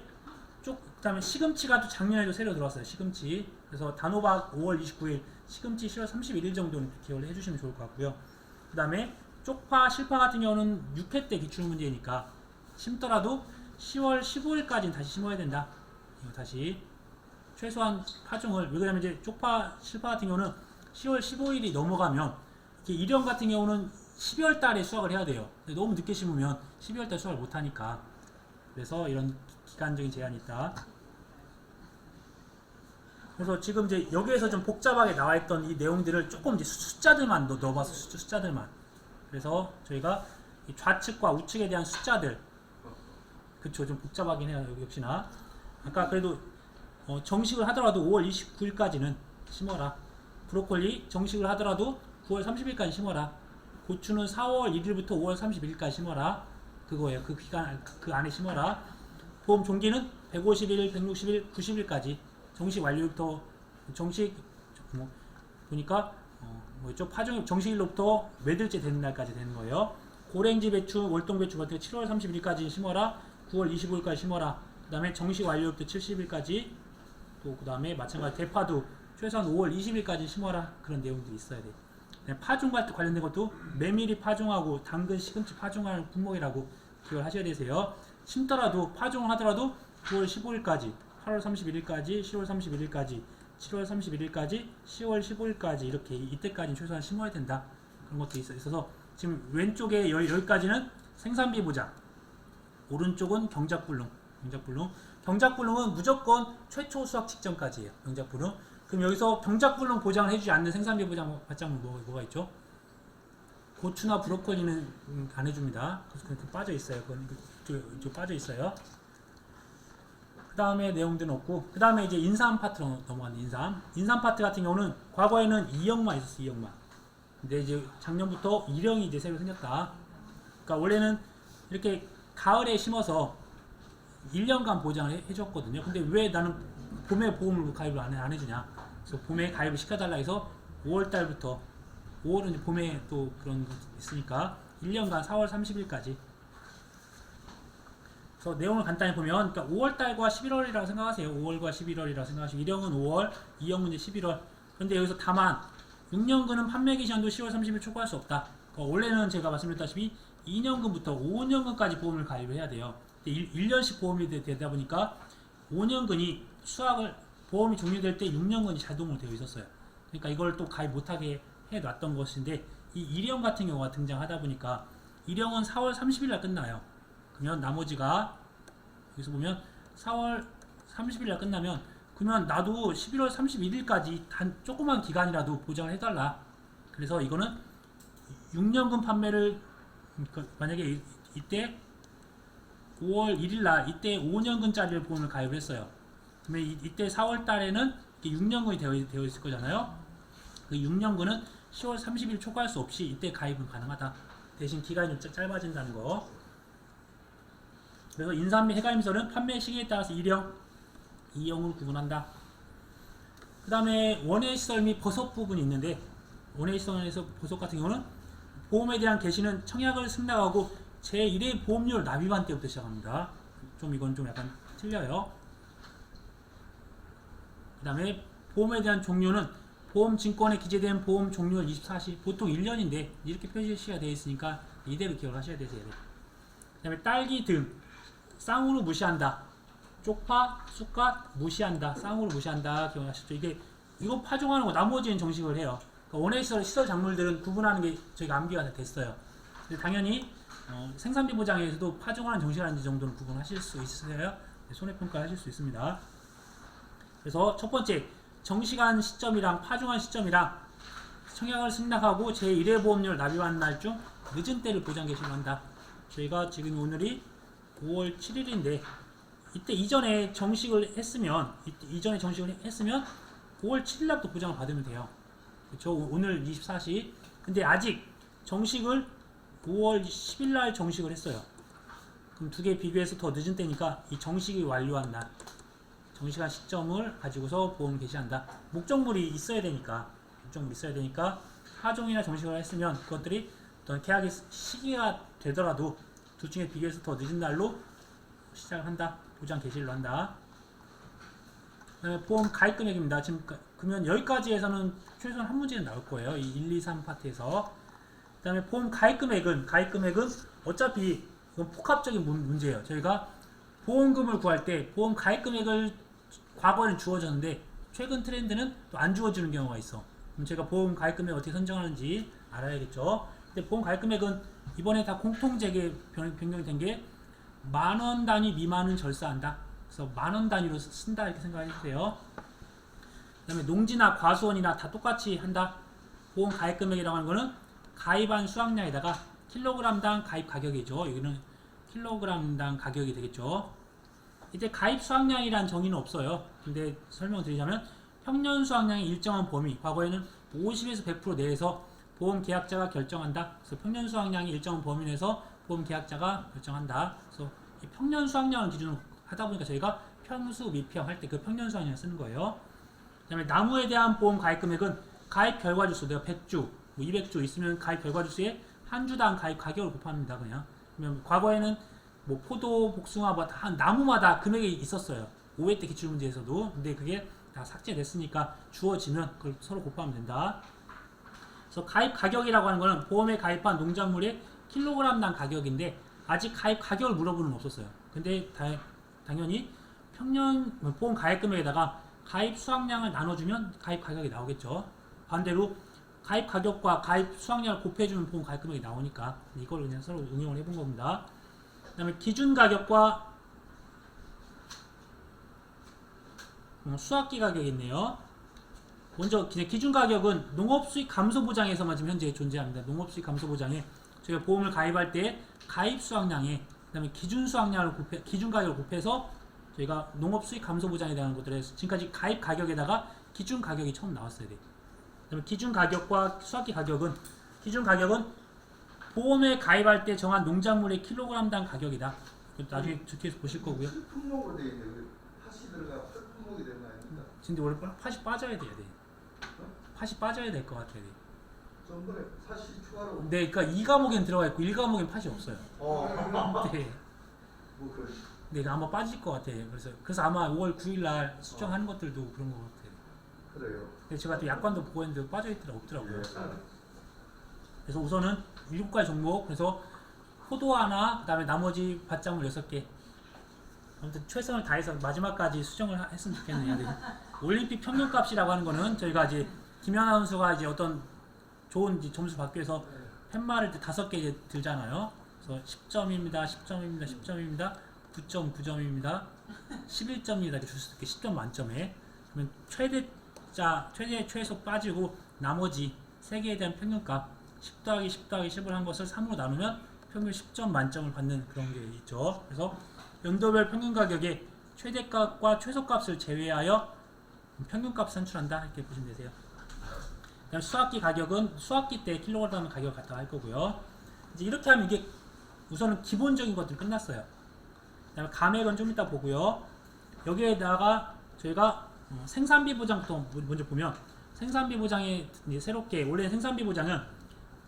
그 다음에 시금치가 또 작년에도 새로 들어왔어요. 시금치. 그래서 단호박 5월 29일, 시금치 10월 31일 정도는 기억을 해주시면 좋을 것 같고요. 그 다음에 쪽파, 실파 같은 경우는 6회 때 기출 문제니까 심더라도 10월 15일까지는 다시 심어야 된다. 이거 다시 최소한 파종을, 왜 그러냐면 이제 쪽파, 실파 같은 경우는 10월 15일이 넘어가면, 일형 같은 경우는 12월 달에 수확을 해야 돼요. 근데 너무 늦게 심으면 12월 달 수확을 못 하니까. 그래서 이런 기간적인 제한이 있다. 그래서 지금 이제 여기에서 좀 복잡하게 나와 있던 이 내용들을 조금 이제 숫자들만 넣어봐서 숫자들만. 그래서 저희가 이 좌측과 우측에 대한 숫자들, 그쵸, 좀 복잡하긴 해요. 여기 역시나. 아까 그래도 정식을 하더라도 5월 29일까지는 심어라. 브로콜리 정식을 하더라도 9월 30일까지 심어라. 고추는 4월 1일부터 5월 31일까지 심어라. 그거예요. 그 기간 그 안에 심어라. 보험 종기는 150일, 160일, 90일까지. 정식 완료부터 정식 보니까 뭐죠? 파종 정식일로부터 몇일째 되는 날까지 되는 거예요. 고랭지 배추, 월동 배추 같은 거 7월 31일까지 심어라. 9월 25일까지 심어라. 그 다음에 정식 완료부터 70일까지. 또 그 다음에 마찬가지 대파도 최소한 5월 20일까지 심어라. 그런 내용들이 있어야 돼. 파종과 관련된 것도 메밀이 파종하고 당근, 시금치 파종하는 품목이라고 기억을 하셔야 되세요. 심더라도 파종을 하더라도 9월 15일까지, 8월 31일까지, 10월 31일까지, 7월 31일까지 10월 15일까지 이렇게 이때까지 최소한 심어야 된다. 그런 것도 있어서 지금 왼쪽에 여기까지는 생산비 보장, 오른쪽은 경작불능. 경작불능은 무조건 최초 수확 직전까지예요. 경작불능. 그럼 여기서 경작불능 보장을 해주지 않는 생산비 보장 받장은 뭐가 있죠? 고추나 브로콜리는 안 해줍니다. 그래서 빠져 있어요. 그건 좀 빠져 있어요. 그 다음에 내용들은 없고, 그 다음에 이제 인삼 파트로 넘어가는 인삼 파트 같은 경우는 과거에는 2형만 있었어, 2형만. 근데 이제 작년부터 1형이 이제 새로 생겼다. 그러니까 원래는 이렇게 가을에 심어서 1년간 보장을 해줬거든요. 근데 왜 나는 봄에 보험을 가입을 안 해주냐? 그래서 봄에 가입을 시켜달라 해서 5월달부터 5월은 봄에 또 그런 거 있으니까 1년간 4월 30일까지. 그래서 내용을 간단히 보면, 그러니까 5월달과 11월이라고 생각하세요. 5월과 11월이라고 생각하시고 1형은 5월, 2형은 이제 11월. 그런데 여기서 다만 6년근은 판매 기간도 10월 30일 초과할 수 없다. 그러니까 원래는 제가 말씀드렸다시피 2년근부터 5년근까지 보험을 가입을 해야 돼요. 1년씩 보험이 되다 보니까 5년근이 보험이 종료될 때 6년근이 자동으로 되어 있었어요. 그러니까 이걸 또 가입 못하게 해놨던 것인데, 이 1형 같은 경우가 등장하다 보니까 1형은 4월 30일 날 끝나요. 그러면 나머지가 여기서 보면 4월 30일 날 끝나면, 그러면 나도 11월 31일까지 단 조그만 기간이라도 보장을 해달라. 그래서 이거는 6년근 판매를, 만약에 이때 5월 1일날 이때 5년근짜리를 보험을 가입을 했어요. 그러면 이때 4월 달에는 6년근이 되어 있을 거잖아요. 그 6년근은 10월 30일 초과할 수 없이 이때 가입은 가능하다. 대신 기간이 좀 짧아진다는 거. 그래서 인삼 및 해가임설은 판매 시기에 따라서 1형, 2형으로 구분한다. 그 다음에 원예 시설 및 버섯 부분이 있는데, 원예 시설에서 버섯 같은 경우는 보험에 대한 개시는 청약을 승낙하고 제1회 보험료를 납입한 때부터 시작합니다. 이건 좀 약간 틀려요. 그 다음에 보험에 대한 종료는 보험증권에 기재된 보험 종료율 24시, 보통 1년인데 이렇게 표시가 되어 있으니까 이대로 기억을 하셔야 되세요. 그 다음에 딸기 등 쌍으로 무시한다. 쪽파, 쑥갓 무시한다. 쌍으로 무시한다. 기억하시죠? 이거 파종하는 거 나머지는 정식을 해요. 그러니까 원예시설 시설 작물들은 구분하는 게 저희가 암기가 다 됐어요. 근데 당연히 생산비 보장에서도 파종하는 정식하는 정도는 구분하실 수 있으세요. 손해평가 하실 수 있습니다. 그래서 첫 번째, 정식한 시점이랑 파종한 시점이랑 청약을 승낙하고 제1회 보험료를 납입한 날 중 늦은 때를 보장 개시를 한다. 저희가 지금 오늘이 5월 7일인데 이때 이전에 정식을 했으면 5월 7일 날부터 보장을 받으면 돼요. 그렇죠? 오늘 24시. 근데 아직 정식을 5월 10일 날 정식을 했어요. 그럼 두 개 비교해서 더 늦은 때니까 이 정식이 완료한 날, 정식한 시점을 가지고서 보험 개시한다. 목적물이 있어야 되니까 파종이나 정식을 했으면 그것들이 어떤 계약의 시기가 되더라도 둘 중에 비교해서 더 늦은 날로 시작을 한다. 보장 개시를 한다. 보험 가입 금액입니다. 지금 그러면 여기까지에서는 최소한 한 문제는 나올 거예요. 이 1, 2, 3 파트에서. 그 다음에 보험 가입 금액은 어차피 이건 복합적인 문제예요. 저희가 보험금을 구할 때 보험 가입 금액을 과거에는 주어졌는데 최근 트렌드는 또 안 주어지는 경우가 있어. 그럼 제가 보험 가입 금액 어떻게 선정하는지 알아야겠죠. 근데 보험 가입 금액은 이번에 다 공통재개 변경이 된 게 10,000원 단위 미만은 절사한다. 그래서 10,000원 단위로 쓴다 이렇게 생각해주세요. 그 다음에 농지나 과수원이나 다 똑같이 한다. 보험 가입 금액이라고 하는 거는 가입한 수확량에다가 킬로그램당 가입 가격이죠. 여기는 킬로그램당 가격이 되겠죠. 이때 가입 수확량이란 정의는 없어요. 근데 설명드리자면 평년 수확량의 일정한 범위, 과거에는 50에서 100% 내에서 보험 계약자가 결정한다. 그래서 평년 수확량이 일정한 범위 내에서 보험 계약자가 결정한다. 그래서 이 평년 수확량을 기준으로 하다 보니까 저희가 평수, 미평 할 때 그 평년 수확량을 쓰는 거예요. 그 다음에 나무에 대한 보험 가입 금액은 가입 결과 주수, 내가 100주, 200주 있으면 가입 결과 주수에 한 주당 가입 가격을 곱합니다. 그러면 과거에는 포도, 복숭아, 다 나무마다 금액이 있었어요. 5회 때 기출문제에서도. 근데 그게 다 삭제됐으니까 주어지면 그걸 서로 곱하면 된다. 그래서 가입 가격이라고 하는 거는 보험에 가입한 농작물의 킬로그램당 가격인데 아직 가입 가격을 물어보는 건 없었어요. 근데 당연히 평년 보험 가입 금액에다가 가입 수확량을 나눠주면 가입 가격이 나오겠죠. 반대로 가입 가격과 가입 수확량을 곱해주면 보험 가입 금액이 나오니까 이걸 그냥 서로 응용을 해본 겁니다. 그 다음에 기준 가격과 수확기 가격이 있네요. 먼저 기준 가격은 농업수익 감소 보장에서만 지금 현재 존재합니다. 농업수익 감소 보장에 저희가 보험을 가입할 때 가입 수확량에 그다음에 기준 수확량을 기준 가격을 곱해서 저희가 농업수익 감소 보장에 대한 것들에 지금까지 가입 가격에다가 기준 가격이 처음 나왔어야 돼. 그다음에 기준 가격과 수확기 가격은 기준 가격은 보험에 가입할 때 정한 농작물의 킬로그램당 가격이다. 나중에 뒤에서 보실 거고요. 품목으로 되어 있는데 팥이 들어가 품목이 되는 거 아닙니까? 근데 원래 팥이 빠져야 돼야 돼. 팥이 빠져야 될 것 같아요. 전번에 사실 추가로. 네, 그러니까 2과목엔 들어가 있고 1과목엔 팥이 없어요. 네. 뭐 그런. 네, 아마 빠질 것 같아요. 그래서 아마 5월 9일 날 수정하는 것들도 그런 것 같아요. 그래요. 근데 제가 또 약관도 보고 했는데 빠져 있더라 없더라고요. 예. 그래서 우선은 7가지 종목, 그래서 포도 하나, 그다음에 나머지 밭작물 6개. 아무튼 최선을 다해서 마지막까지 수정을 했으면 좋겠네요. 네. 올림픽 평균값이라고 하는 거는 저희가 이제 김연아 선수가 이제 어떤 좋은 이제 점수 받기 위해서 팻말을 5개 이제 들잖아요. 그래서 10점입니다, 10점입니다, 10점입니다, 9.9점입니다, 11점입니다. 이렇게 줄 수 있게 10점 만점에. 그러면 최대 최소 빠지고 나머지 3개에 대한 평균값 10 더하기 10 더하기 10을 한 것을 3으로 나누면 평균 10점 만점을 받는 그런 게 있죠. 그래서 연도별 평균 가격에 최대값과 최소값을 제외하여 평균값 산출한다 이렇게 보시면 되세요. 그다음 수확기 가격은 수확기 때 킬로그램 가격을 갖다 할 거고요. 이제 이렇게 하면 이게 우선은 기본적인 것들 끝났어요. 그다음에 감액은 좀 이따 보고요. 여기에다가 저희가 생산비 보장부터 먼저 보면 생산비 보장에 이제 새롭게 원래 생산비 보장은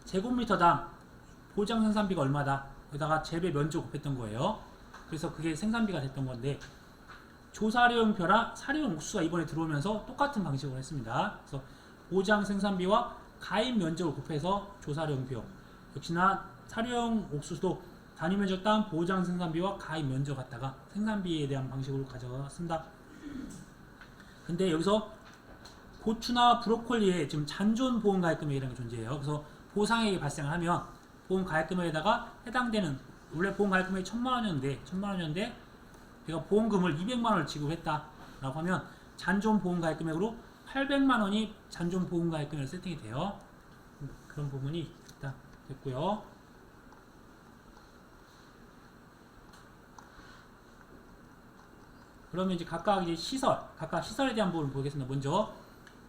제곱미터당 보장 생산비가 얼마다 여기다가 재배 면적 곱했던 거예요. 그래서 그게 생산비가 됐던 건데 조사료용표랑 사료용 옥수수가 이번에 들어오면서 똑같은 방식으로 했습니다. 그래서 보장 생산비와 가입 면적을 곱해서 조사료용표, 역시나 사료용 옥수수도 단위 면적당 보장 생산비와 가입 면적 갖다가 생산비에 대한 방식으로 가져갔습니다. 근데 여기서 고추나 브로콜리에 지금 잔존 보험 가입 금액이라는 게 존재해요. 그래서 보상액이 발생을 하면 보험 가입 금액에다가 해당되는 원래 보험 가입 금액이 1,000만원이었는데 내가 보험금을 200만원을 지급했다라고 하면 잔존 보험 가입 금액으로 800만원이 잔존 보험 가입 금액으로 세팅이 돼요. 그런 부분이 일단 됐고요. 그러면 이제 각각 시설에 대한 부분을 보겠습니다. 먼저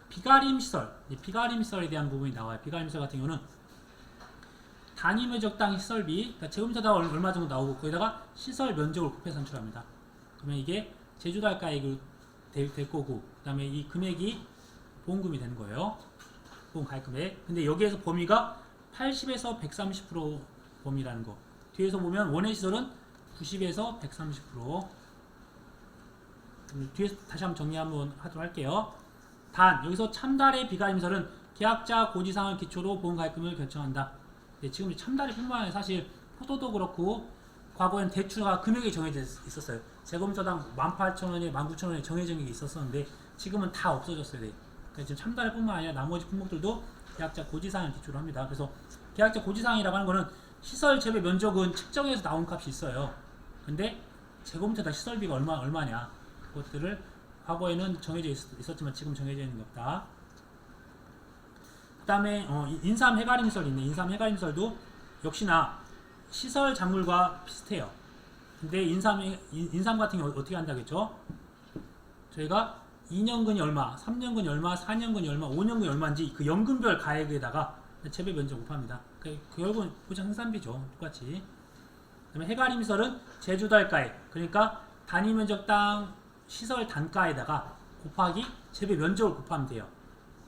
비가림 시설에 대한 부분이 나와요. 비가림 시설 같은 경우는 단위 면적당 시설비, 그러니까 제곱미터당 얼마 정도 나오고 거기다가 시설 면적을 곱해 산출합니다. 그러면 이게 제주달가액이 될 거고, 그 다음에 이 금액이 보험금이 되는 거예요. 보험 가입 금액. 근데 여기에서 범위가 80에서 130% 범위라는 거. 뒤에서 보면 원해 시설은 90에서 130%. 뒤에서 다시 한번 정리 한번 하도록 할게요. 단 여기서 참달의 비가임설은 계약자 고지사항을 기초로 보험 가입금을 결정한다. 네, 지금 참달이 뿐만 아니라 사실 포도도 그렇고 과거엔 대추가 금액이 정해져 있었어요. 제곱미터당 18,000원에 19,000원에 정해진 게 있었었는데 지금은 다 없어졌어요. 네. 그러니까 지금 참달이 뿐만 아니라 나머지 품목들도 계약자 고지사항을 기초로 합니다. 그래서 계약자 고지사항이라고 하는 거는 시설 재배 면적은 측정해서 나온 값이 있어요. 근데 제곱미터당 시설비가 얼마냐 그것들을 과거에는 정해져 있었지만 지금 정해져 있는 게 없다. 그 다음에 인삼 해가림설이 있네. 인삼 해가림설도 역시나 시설 작물과 비슷해요. 근데 인삼 같은 경우 어떻게 한다겠죠? 저희가 2년근이 얼마, 3년근이 얼마, 4년근이 얼마, 5년근이 얼마인지 그 연금별 가액에다가 재배 면적 곱합니다. 그 결국은 보장 생산비죠. 똑같이. 그 다음에 해가림설은 제주달 가액, 그러니까 단위 면적당 시설 단가에다가 곱하기 재배 면적을 곱하면 돼요.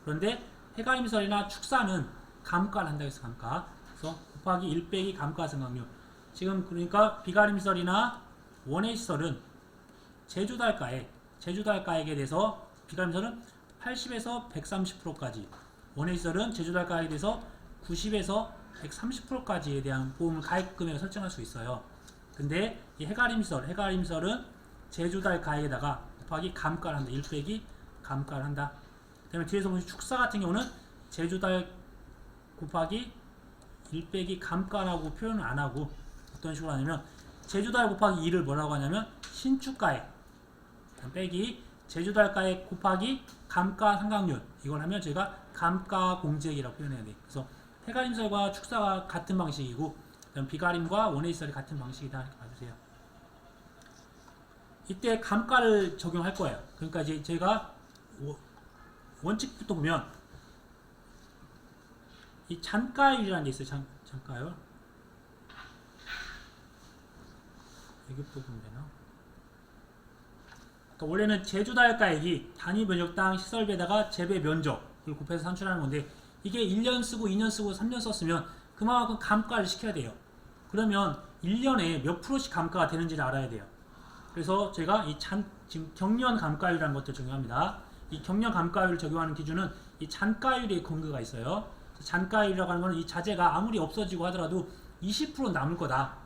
그런데 해가림설이나 축사는 감가를 한다고 해서 감가. 그래서 곱하기 1 빼기 감가 생각률. 지금 그러니까 비가림설이나 원해시설은 제주달가액에 대해서 비가림설은 80에서 130%까지, 원해시설은 제주달가액에 대해서 90에서 130%까지에 대한 보험을 가입 금액을 설정할 수 있어요. 근데 이 해가림설은 제주달 가액에다가 곱하기 감가를 한다. 1 빼기 감가를 한다. 그 다음에 뒤에서 보면 축사 같은 경우는 제조달 곱하기 1 빼기 감가라고 표현을 안 하고 어떤 식으로 하냐면 제조달 곱하기 2를 뭐라고 하냐면 신축가액 빼기 제조달가액 곱하기 감가상각률, 이걸 하면 저희가 감가공제액이라고 표현해야 돼요. 그래서 폐가림설과 축사가 같은 방식이고 그다음 비가림과 원해지설이 같은 방식이다 이렇게 봐주세요. 이때 감가를 적용할 거예요. 그러니까 이제 제가 원칙부터 보면 이 잔가율이라는 게 있어요. 잔가율. 여기부터 보면 되나? 그러니까 원래는 제조달가액이 단위 면적당 시설비에다가 재배 면적을 곱해서 산출하는 건데 이게 1년 쓰고 2년 쓰고 3년 썼으면 그만큼 감가를 시켜야 돼요. 그러면 1년에 몇 프로씩 감가가 되는지를 알아야 돼요. 그래서 제가 지금 경련 감가율이라는 것도 적용합니다. 이 경련 감가율을 적용하는 기준은 이 잔가율의 근거가 있어요. 잔가율이라고 하는 것은 이 자재가 아무리 없어지고 하더라도 20% 남을 거다.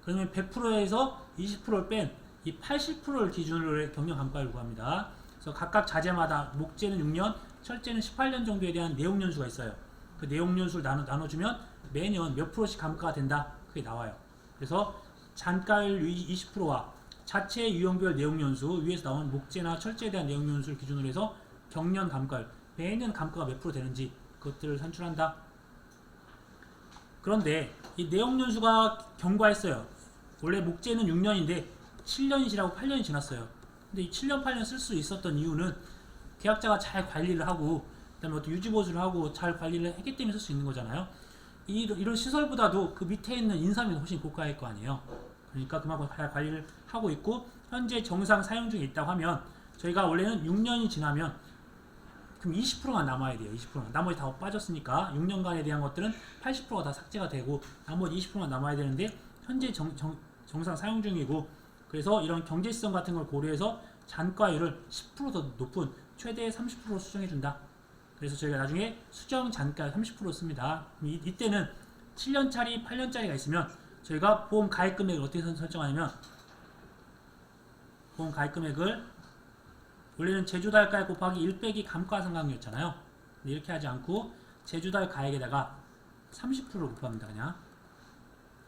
그러면 100%에서 20%를 뺀 이 80%를 기준으로 경련 감가율을 구합니다. 그래서 각각 자재마다 목재는 6년, 철재는 18년 정도에 대한 내용연수가 있어요. 그 내용연수를 나눠주면 매년 몇 프로씩 감가가 된다. 그게 나와요. 그래서 잔가율 20%와 자체 유형별 내용연수, 위에서 나온 목재나 철재에 대한 내용연수를 기준으로 해서 경련 감가율, 매년 감가가 몇 프로 되는지 그것들을 산출한다. 그런데 이 내용연수가 경과했어요. 원래 목재는 6년인데 7년이 지나고 8년이 지났어요. 근데 이 7년, 8년 쓸 수 있었던 이유는 계약자가 잘 관리를 하고 그다음에 어떤 유지보수를 하고 잘 관리를 했기 때문에 쓸 수 있는 거잖아요. 이런 시설보다도 그 밑에 있는 인삼이 훨씬 고가일 거 아니에요. 그러니까 그만큼 잘 관리를 하고 있고 현재 정상 사용 중에 있다고 하면 저희가 원래는 6년이 지나면 그럼 20%만 남아야 돼요. 20%만. 나머지 다 빠졌으니까 6년간에 대한 것들은 80%가 다 삭제가 되고 나머지 20%만 남아야 되는데 현재 정상 사용 중이고 그래서 이런 경제성 같은 걸 고려해서 잔가율을 10% 더 높은 최대 30% 수정해준다. 그래서 저희가 나중에 수정 잔가율 30% 씁니다. 이때는 7년짜리, 8년짜리가 있으면 저희가 보험 가입 금액을 어떻게 설정하냐면 보험 가입 금액을 원래는 제조달 가액 곱하기 1 빼기 감가상각률이었잖아요. 근데 이렇게 하지 않고 제조달 가액에다가 30%를 곱합니다. 그냥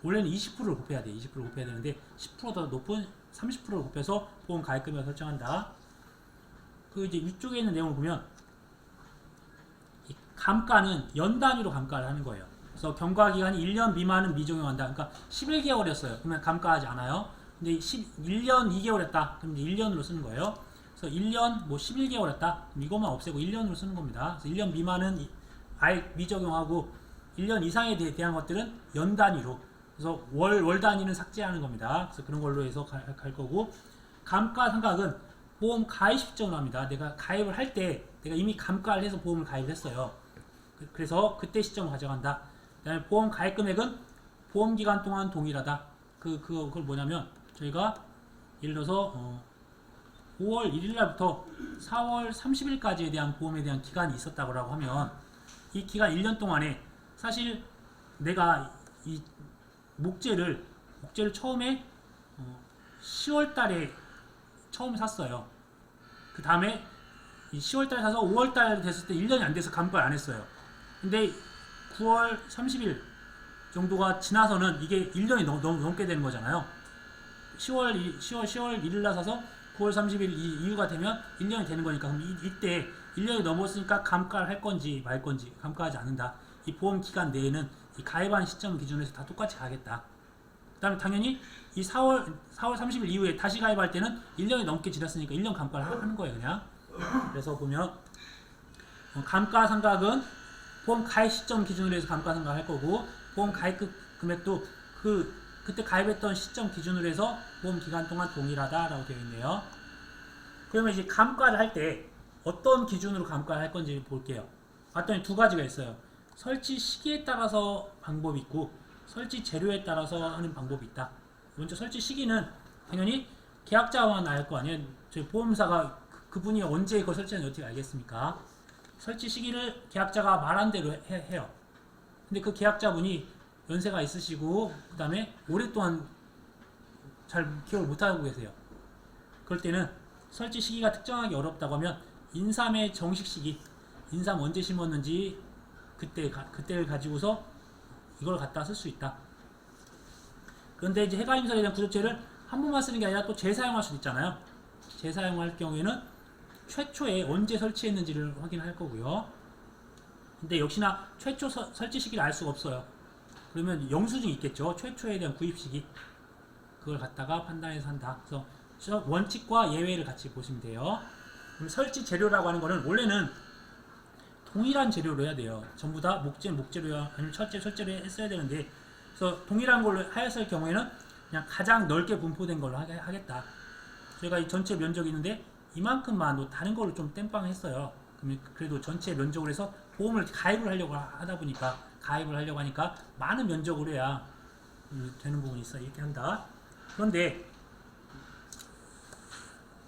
원래는 20%를 곱해야 돼. 20%를 곱해야 되는데 10% 더 높은 30%를 곱해서 보험 가입 금액을 설정한다. 그 이제 위쪽에 있는 내용을 보면 이 감가는 연 단위로 감가를 하는 거예요. 그래서 경과 기간이 1년 미만은 미적용한다. 그러니까 11개월이었어요. 그러면 감가하지 않아요. 근데 1년 2개월 했다. 그럼 이제 1년으로 쓰는 거예요. 그래서 1년 뭐 11개월 했다. 그럼 이것만 없애고 1년으로 쓰는 겁니다. 그래서 1년 미만은 아예 미적용하고 1년 이상에 대한 것들은 연 단위로. 그래서 월 단위는 삭제하는 겁니다. 그래서 그런 걸로 해서 갈 거고 감가상각은 보험 가입 시점으로 합니다. 내가 가입을 할 때 내가 이미 감가를 해서 보험을 가입했어요. 그래서 그때 시점을 가져간다. 그다음에 보험 가입 금액은 보험 기간 동안 동일하다. 그걸 뭐냐면 저희가 예를 들어서 5월 1일 날부터 4월 30일까지에 대한 보험에 대한 기간이 있었다고 하면 이 기간 1년 동안에 사실 내가 이 목재를 처음에 10월 달에 처음 샀어요. 그 다음에 10월 달에 사서 5월 달 됐을 때 1년이 안 돼서 감가를 안 했어요. 근데 9월 30일 정도가 지나서는 이게 1년이 넘게 되는 거잖아요. 10월 1일 날 사서 9월 30일 이후가 되면 1년이 되는 거니까 그럼 이때 1년이 넘었으니까 감가를 할 건지 말 건지 감가하지 않는다. 이 보험 기간 내에는 이 가입한 시점 기준에서 다 똑같이 가겠다. 그 다음에 당연히 이 4월 30일 이후에 다시 가입할 때는 1년이 넘게 지났으니까 1년 감가를 하는 거예요. 그냥. 그래서 보면 감가상각은 보험 가입 시점 기준으로 해서 감가상각을 할 거고 보험 가입 금액도 그때 가입했던 시점 기준으로 해서 보험 기간 동안 동일하다라고 되어 있네요. 그러면 이제 감가를 할 때 어떤 기준으로 감가를 할 건지 볼게요. 봤더니 두 가지가 있어요. 설치 시기에 따라서 방법이 있고 설치 재료에 따라서 하는 방법이 있다. 먼저 설치 시기는 당연히 계약자만 알 거 아니에요. 저희 보험사가 그분이 언제 그걸 설치하는지 어떻게 알겠습니까? 설치 시기를 계약자가 말한 대로 해요. 근데 그 계약자분이 연세가 있으시고 그 다음에 오랫동안 잘 기억을 못하고 계세요. 그럴 때는 설치 시기가 특정하기 어렵다고 하면 인삼의 정식 시기, 인삼 언제 심었는지 그때를 가지고서 이걸 갖다 쓸 수 있다. 그런데 이제 해가임설에 대한 구조체를 한 번만 쓰는 게 아니라 또 재사용할 수도 있잖아요. 재사용할 경우에는 최초에 언제 설치했는지를 확인할 거고요. 근데 역시나 최초 설치 시기를 알 수가 없어요. 그러면 영수증이 있겠죠. 최초에 대한 구입 시기. 그걸 갖다가 판단해서 한다. 그래서 원칙과 예외를 같이 보시면 돼요. 그럼 설치 재료라고 하는 거는 원래는 동일한 재료로 해야 돼요. 전부 다 목재로야 아니면 철재로 했어야 되는데, 그래서 동일한 걸로 하였을 경우에는 그냥 가장 넓게 분포된 걸로 하겠다. 저희가 이 전체 면적이 있는데 이만큼만 또 다른 걸로 좀 땜빵 했어요. 그러면 그래도 전체 면적으로 해서 보험을 가입을 하려고 하다 보니까 가입을 하려고 하니까 많은 면적으로 해야 되는 부분이 있어. 이렇게 한다. 그런데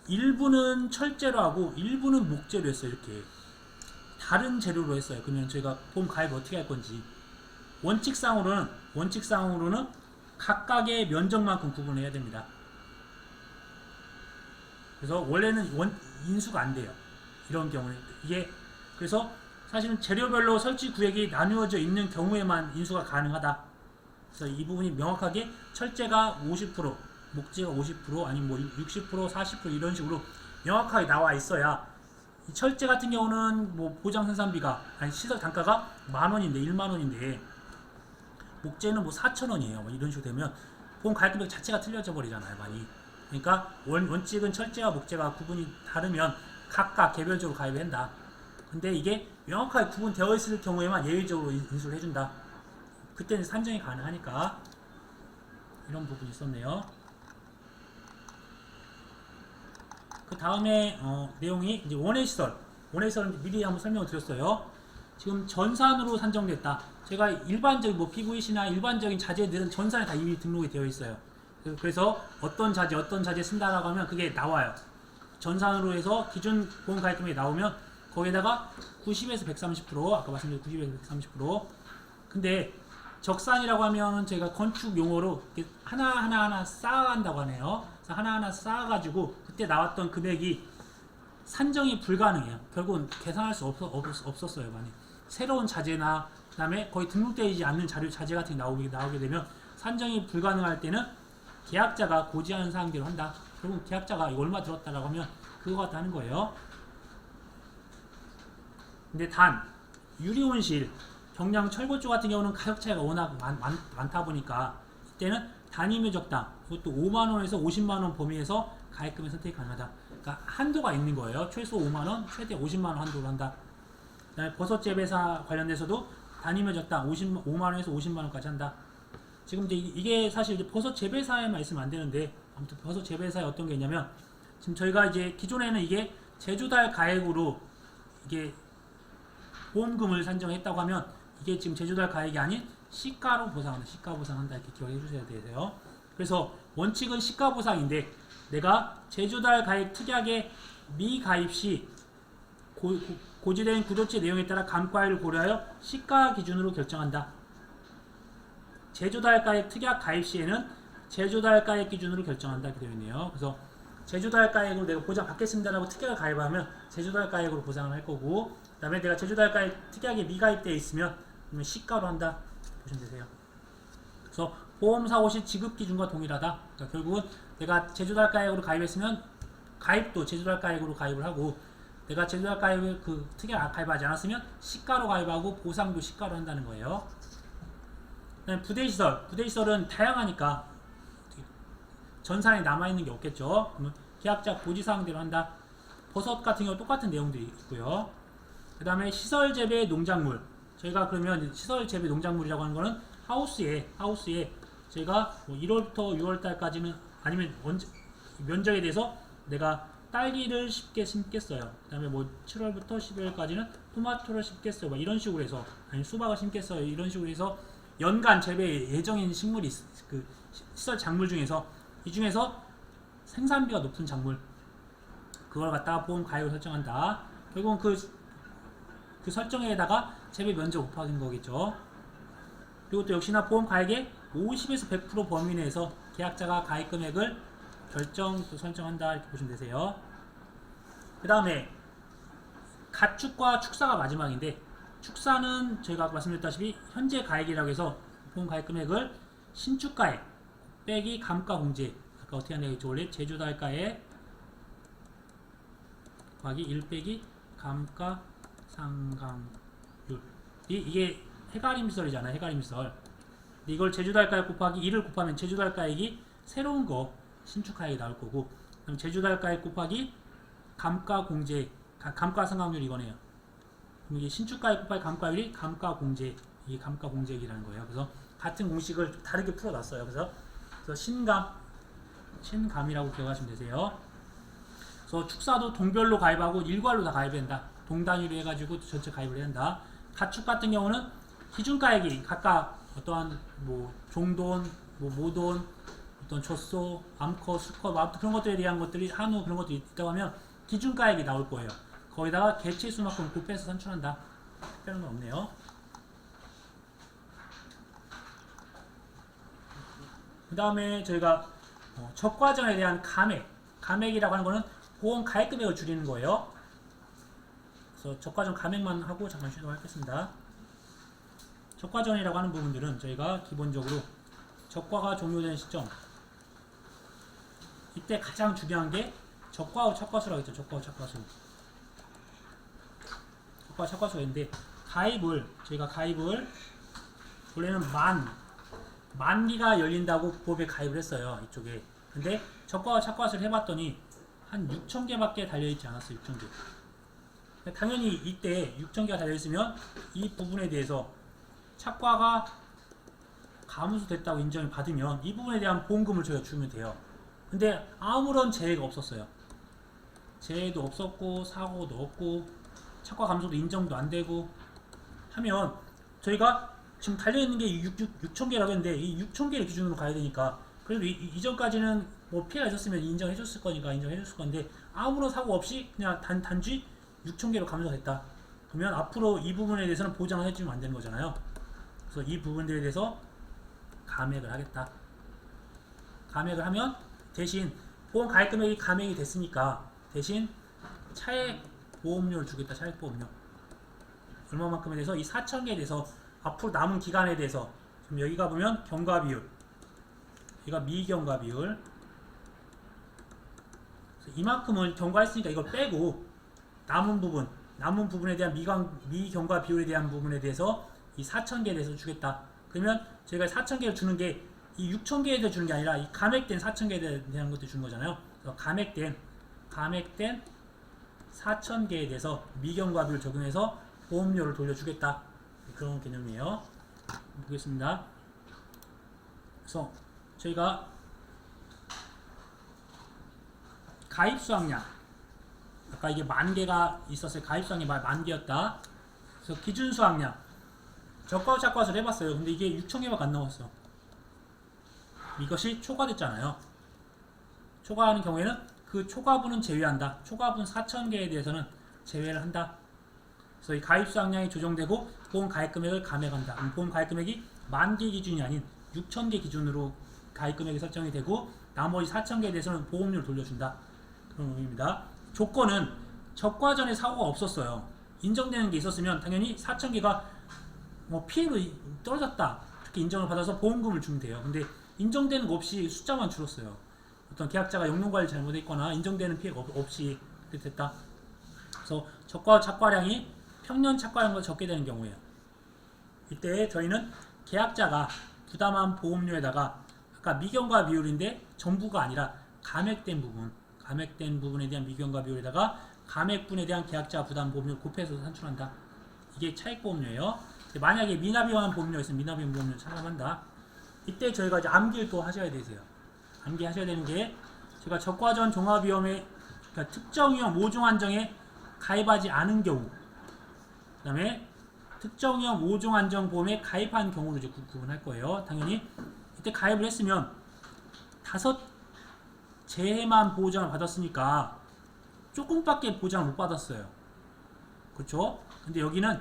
일부는 철재로 하고 일부는 목재로 했어요. 이렇게 다른 재료로 했어요. 그러면 저희가 보험 가입을 어떻게 할 건지, 원칙상으로는 각각의 면적만큼 구분해야 됩니다. 그래서 원래는 인수가 안 돼요. 이런 경우는 이게, 그래서 사실은 재료별로 설치 구역이 나누어져 있는 경우에만 인수가 가능하다. 그래서 이 부분이 명확하게 철재가 50%, 목재가 50%, 아니면 뭐 60%, 40% 이런 식으로 명확하게 나와 있어야, 이 철재 같은 경우는 뭐 보장 생산비가, 아니 시설 단가가 10,000원인데 10,000원인데 목재는 뭐 4,000원이에요. 뭐 이런 식으로 되면 보험 가입금액 자체가 틀려져 버리잖아요, 많이. 그러니까 원칙은 철재와 목재가 구분이 다르면 각각 개별적으로 가입을 한다. 근데 이게 명확하게 구분되어 있을 경우에만 예외적으로 인수를 해준다. 그때는 산정이 가능하니까. 이런 부분이 있었네요. 그 다음에 내용이 이제 원해시설은 미리 한번 설명을 드렸어요. 지금 전산으로 산정됐다. 제가 일반적인 뭐 PVC나 일반적인 자재들은 전산에 다 이미 등록이 되어 있어요. 그래서 어떤 자재 쓴다라고 하면 그게 나와요. 전산으로 해서 기준 보험 가입금액이 나오면 거기에다가 90에서 130%, 아까 말씀드린 90에서 130%. 근데 적산이라고 하면은 제가 건축 용어로 하나하나 쌓아간다고 하네요. 그래서 하나하나 쌓아가지고 그때 나왔던 금액이 산정이 불가능해요. 결국은 계산할 수 없었어요. 많이. 새로운 자재나 그다음에 거의 등록되지 않는 자재 같은 게 나오게 되면 산정이 불가능할 때는 계약자가 고지하는 사항대로 한다. 결국 계약자가 얼마 들었다라고 하면 그거 갖다 하는 거예요. 근데 단 유리온실, 경량 철골조 같은 경우는 가격 차이가 워낙 많다 보니까 이때는 단위면적당, 그것도 5만원에서 50만원 범위에서 가입금액 선택이 가능하다. 그러니까 한도가 있는 거예요. 최소 5만원, 최대 50만원 한도로 한다. 그 다음에 버섯 재배사 관련돼서도 단위면적당 5만원에서 50만원까지 한다. 지금 이제 이게 사실 이제 버섯 재배사에만 있으면 안 되는데, 아무튼 버섯 재배사에 어떤 게 있냐면, 지금 저희가 이제 기존에는 이게 제조달 가액으로 이게 보험금을 산정했다고 하면 이게 지금 제조달 가액이 아닌 시가로 보상한다. 시가 보상한다. 이렇게 기억해 주셔야 되세요. 그래서 원칙은 시가 보상인데 내가 제조달 가액 특약의 미가입 시 고지된 구조체 내용에 따라 감가율을 고려하여 시가 기준으로 결정한다. 제조달 가액 특약 가입 시에는 제조달 가액 기준으로 결정한다. 이렇게 되어 있네요. 그래서 제조달 가액으로 내가 보장 받겠습니다라고 특약을 가입하면 제조달 가액으로 보상을 할 거고, 그 다음에 내가 제조달 가액 특약에 미가입되어 있으면 그러면 시가로 한다. 보시면 되세요. 그래서 보험사고 시 지급 기준과 동일하다. 그러니까 결국은 내가 제조달 가액으로 가입했으면 가입도 제조달 가액으로 가입을 하고, 내가 제조달 가액을 그 특약 가입하지 않았으면 시가로 가입하고 보상도 시가로 한다는 거예요. 그다음에 부대시설은 다양하니까 전산에 남아있는 게 없겠죠. 그러면 계약자 고지사항대로 한다. 버섯 같은 경우 똑같은 내용들이 있고요. 그 다음에 시설 재배 농작물, 저희가 그러면 시설 재배 농작물이라고 하는 거는 하우스에 저희가 뭐 1월부터 6월달까지는, 아니면 면적에 대해서 내가 딸기를 쉽게 심겠어요. 그 다음에 뭐 7월부터 12월까지는 토마토를 심겠어요. 뭐 이런 식으로 해서, 아니면 수박을 심겠어요. 이런 식으로 해서 연간 재배 예정인 식물이 그 시설 작물 중에서, 이 중에서 생산비가 높은 작물, 그걸 갖다가 보험 가액을 설정한다. 결국은 그 설정에다가 재배 면적 곱하는 거겠죠. 그리고 또 역시나 보험 가액의 50에서 100% 범위 내에서 계약자가 가입 금액을 설정한다. 이렇게 보시면 되세요. 그 다음에 가축과 축사가 마지막인데 축사는 저희가 아까 말씀드렸다시피 현재 가액이라고 해서 보험 가액 금액을 신축가액 빼기 감가공제 아까 어떻게 하냐 했죠? 원래 제조달가액 곱하기 1 빼기 감가상각률 이게 해가림설이잖아요. 해가림설. 근데 이걸 제조달가액 곱하기 1을 곱하면 제조달가액이 새로운 거 신축가액이 나올 거고 그럼 제조달가액 곱하기 감가공제 감가상각률 이거네요. 그럼 이게 신축가액 곱하기 감가율이 감가공제 이게 감가공제액이라는 거예요. 그래서 같은 공식을 좀 다르게 풀어놨어요. 그래서 신감이라고 기억하시면 되세요. 그래서 축사도 동별로 가입하고 일괄로 다 가입해야 된다. 동단위로 해가지고 전체 가입을 해야 된다. 가축 같은 경우는 기준가액이 각각 어떠한 뭐 종돈, 뭐 모돈, 어떤 젖소, 암컷, 수컷, 아무튼 그런 것들에 대한 것들이 한우 그런 것들이 있다고 하면 기준가액이 나올 거예요. 거기다가 개체수만큼 곱해서 산출한다. 특별한 건 없네요. 그 다음에 저희가 적과정에 대한 감액이라고 하는 거는 보험 가액 금액을 줄이는 거예요. 그래서 적과정 감액만 하고 잠깐 쉬도록 하겠습니다. 적과정이라고 하는 부분들은 저희가 기본적으로 적과가 종료되는 시점 이때 가장 중요한 게 적과후 착과수라고 했죠. 적과후 착과수. 적과후 착과수가 있는데 저희가 가입을 원래는 만기가 열린다고 보험에 가입을 했어요. 이쪽에. 근데 적과후 착과수를 해봤더니 한 6,000개밖에 달려있지 않았어요. 6,000개. 당연히 이때 6,000개가 달려있으면 이 부분에 대해서 착과가 감소됐다고 인정을 받으면 이 부분에 대한 보험금을 저희가 주면 돼요. 근데 아무런 재해가 없었어요. 재해도 없었고 사고도 없고 착과 감소도 인정도 안 되고 하면 저희가 지금 달려있는 게 6,000개라고 했는데 이 6,000개를 기준으로 가야 되니까 그래도 이전까지는 뭐 피해가 있었으면 인정해줬을 거니까 인정해줬을 건데 아무런 사고 없이 그냥 단지 6,000개로 감소가 됐다. 그러면 앞으로 이 부분에 대해서는 보장을 해주면 안 되는 거잖아요. 그래서 이 부분들에 대해서 감액을 하겠다. 감액을 하면 대신 보험 가입 금액이 감액이 됐으니까 대신 차액 보험료를 주겠다. 차액 보험료. 얼마만큼에 대해서 이 4,000개에 대해서 앞으로 남은 기간에 대해서 지금 여기가 보면 경과 비율 여기가 미경과 비율 이만큼을 경과했으니까 이걸 빼고 남은 부분에 대한 미경과 비율에 대한 부분에 대해서 이 4,000개에 대해서 주겠다. 그러면 저희가 4,000개를 주는 게 이 6,000개에 대해 주는 게 아니라 이 감액된 4,000개에 대한 것들 주는 거잖아요. 그래서 감액된 4,000개에 대해서 미경과 비율 적용해서 보험료를 돌려주겠다. 그런 개념이에요. 보겠습니다. 그래서 저희가 가입 수확량 아까 이게 10,000개가 있었어요. 가입 수확량이 10,000개였다. 그래서 기준 수확량 적과후 착과수를 해봤어요. 근데 이게 6,000개밖에 안 나왔어. 이것이 초과됐잖아요. 초과하는 경우에는 그 초과분은 제외한다. 초과분 4,000개에 대해서는 제외를 한다. 그래서 이 가입 수확량이 조정되고 보험 가입 금액을 감액한다. 보험 가입 금액이 10,000개 기준이 아닌 6,000개 기준으로 가입 금액이 설정이 되고 나머지 4,000개에 대해서는 보험료를 돌려준다. 그런 의미입니다. 조건은 적과 전에 사고가 없었어요. 인정되는 게 있었으면 당연히 4,000개가 뭐 피해로 떨어졌다. 그렇게 인정을 받아서 보험금을 주면 돼요. 근데 인정되는 거 없이 숫자만 줄었어요. 어떤 계약자가 영농관리 잘못했거나 인정되는 피해가 없이 그렇게 됐다. 그래서 적과 착과량이 평년 착과량보다 적게 되는 경우에요. 이때 저희는 계약자가 부담한 보험료에다가 아까 미경과 비율인데 전부가 아니라 감액된 부분에 대한 미경과 비율에다가 감액분에 대한 계약자 부담 보험료를 곱해서 산출한다. 이게 차익보험료예요. 만약에 미납이한 보험료가 있으면 미납이한 보험료 차감한다. 이때 저희가 이제 암기를 또 하셔야 되세요. 암기하셔야 되는 게 제가 적과전 종합위험의 그러니까 특정위험 5종 한정에 가입하지 않은 경우 그 다음에 특정위험 5종 한정 보험에 가입한 경우로 이제 구분할 거예요. 당연히 이때 가입을 했으면 5재해만 보장을 받았으니까 조금밖에 보장을 못 받았어요. 그렇죠? 근데 여기는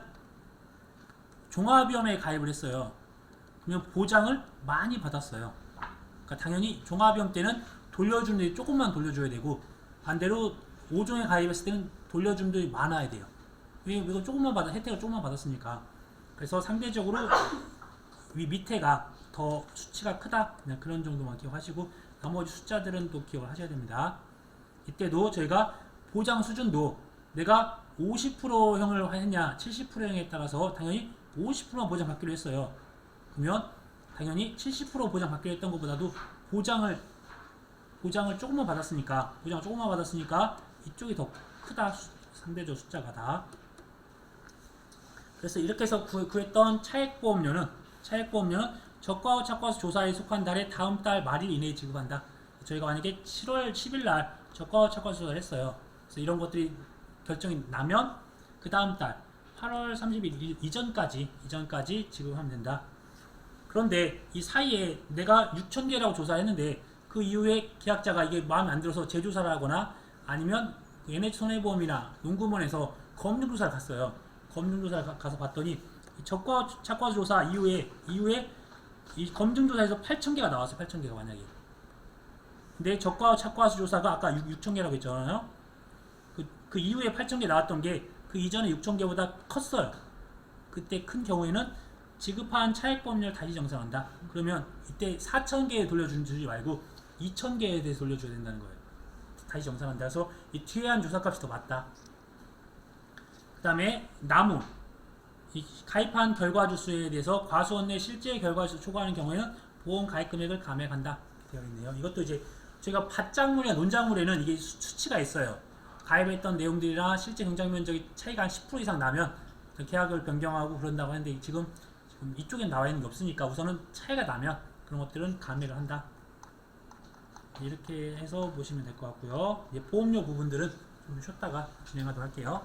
종합위험에 가입을 했어요. 그러면 보장을 많이 받았어요. 그러니까 당연히 종합위험 때는 돌려주는 데 조금만 돌려줘야 되고 반대로 5종에 가입했을 때는 돌려주는 데 많아야 돼요. 왜 이거 조금만 받아 혜택을 조금만 받았으니까. 그래서 상대적으로 위 밑에가 더 수치가 크다. 그냥 그런 정도만 기억하시고 나머지 숫자들은 또 기억을 하셔야 됩니다. 이때도 저희가 보장 수준도 내가 50%형을 했냐 70%형에 따라서 당연히 50%만 보장받기로 했어요. 그러면 당연히 70% 보장받기로 했던 것보다도 보장을 조금만 받았으니까 이쪽이 더 크다. 상대적 숫자가 다. 그래서 이렇게 해서 구했던 차액보험료는 적과 후 착과수 조사에 속한 달의 다음 달 말일 이내에 지급한다. 저희가 만약에 7월 10일 날 적과 후 착과수 조사를 했어요. 그래서 이런 것들이 결정이 나면 그 다음 달 8월 30일 이전까지 지급하면 된다. 그런데 이 사이에 내가 6,000개라고 조사했는데 그 이후에 계약자가 이게 마음에 안 들어서 재조사를 하거나 아니면 NH손해보험이나 농구원에서 검증조사를 갔어요. 검증조사를 가서 봤더니 적과 착과수 조사 이후에 이 검증조사에서 8,000개가 나왔어요. 8,000개가 만약에. 근데 적과 착과수 조사가 아까 6,000개라고 했잖아요. 그 이후에 8,000개 나왔던 게 그 이전에 6,000개보다 컸어요. 그때 큰 경우에는 지급한 차액보험료를 다시 정산한다. 그러면 이때 4,000개에 돌려주지 말고 2,000개에 대해서 돌려줘야 된다는 거예요. 다시 정산한다. 그래서 이 최대한 조사값이 더 맞다. 그 다음에 나무. 이 가입한 결과주 수에 대해서 과수원 내 실제 결과주 초과하는 경우에는 보험 가입 금액을 감액한다. 되어 있네요. 이것도 이제 저희가 밭작물이나 논작물에는 이게 수치가 있어요. 가입했던 내용들이랑 실제 경작 면적이 차이가 한 10% 이상 나면 계약을 변경하고 그런다고 하는데 지금 이쪽엔 나와 있는 게 없으니까 우선은 차이가 나면 그런 것들은 감액을 한다. 이렇게 해서 보시면 될 것 같고요. 이제 보험료 부분들은 좀 쉬었다가 진행하도록 할게요.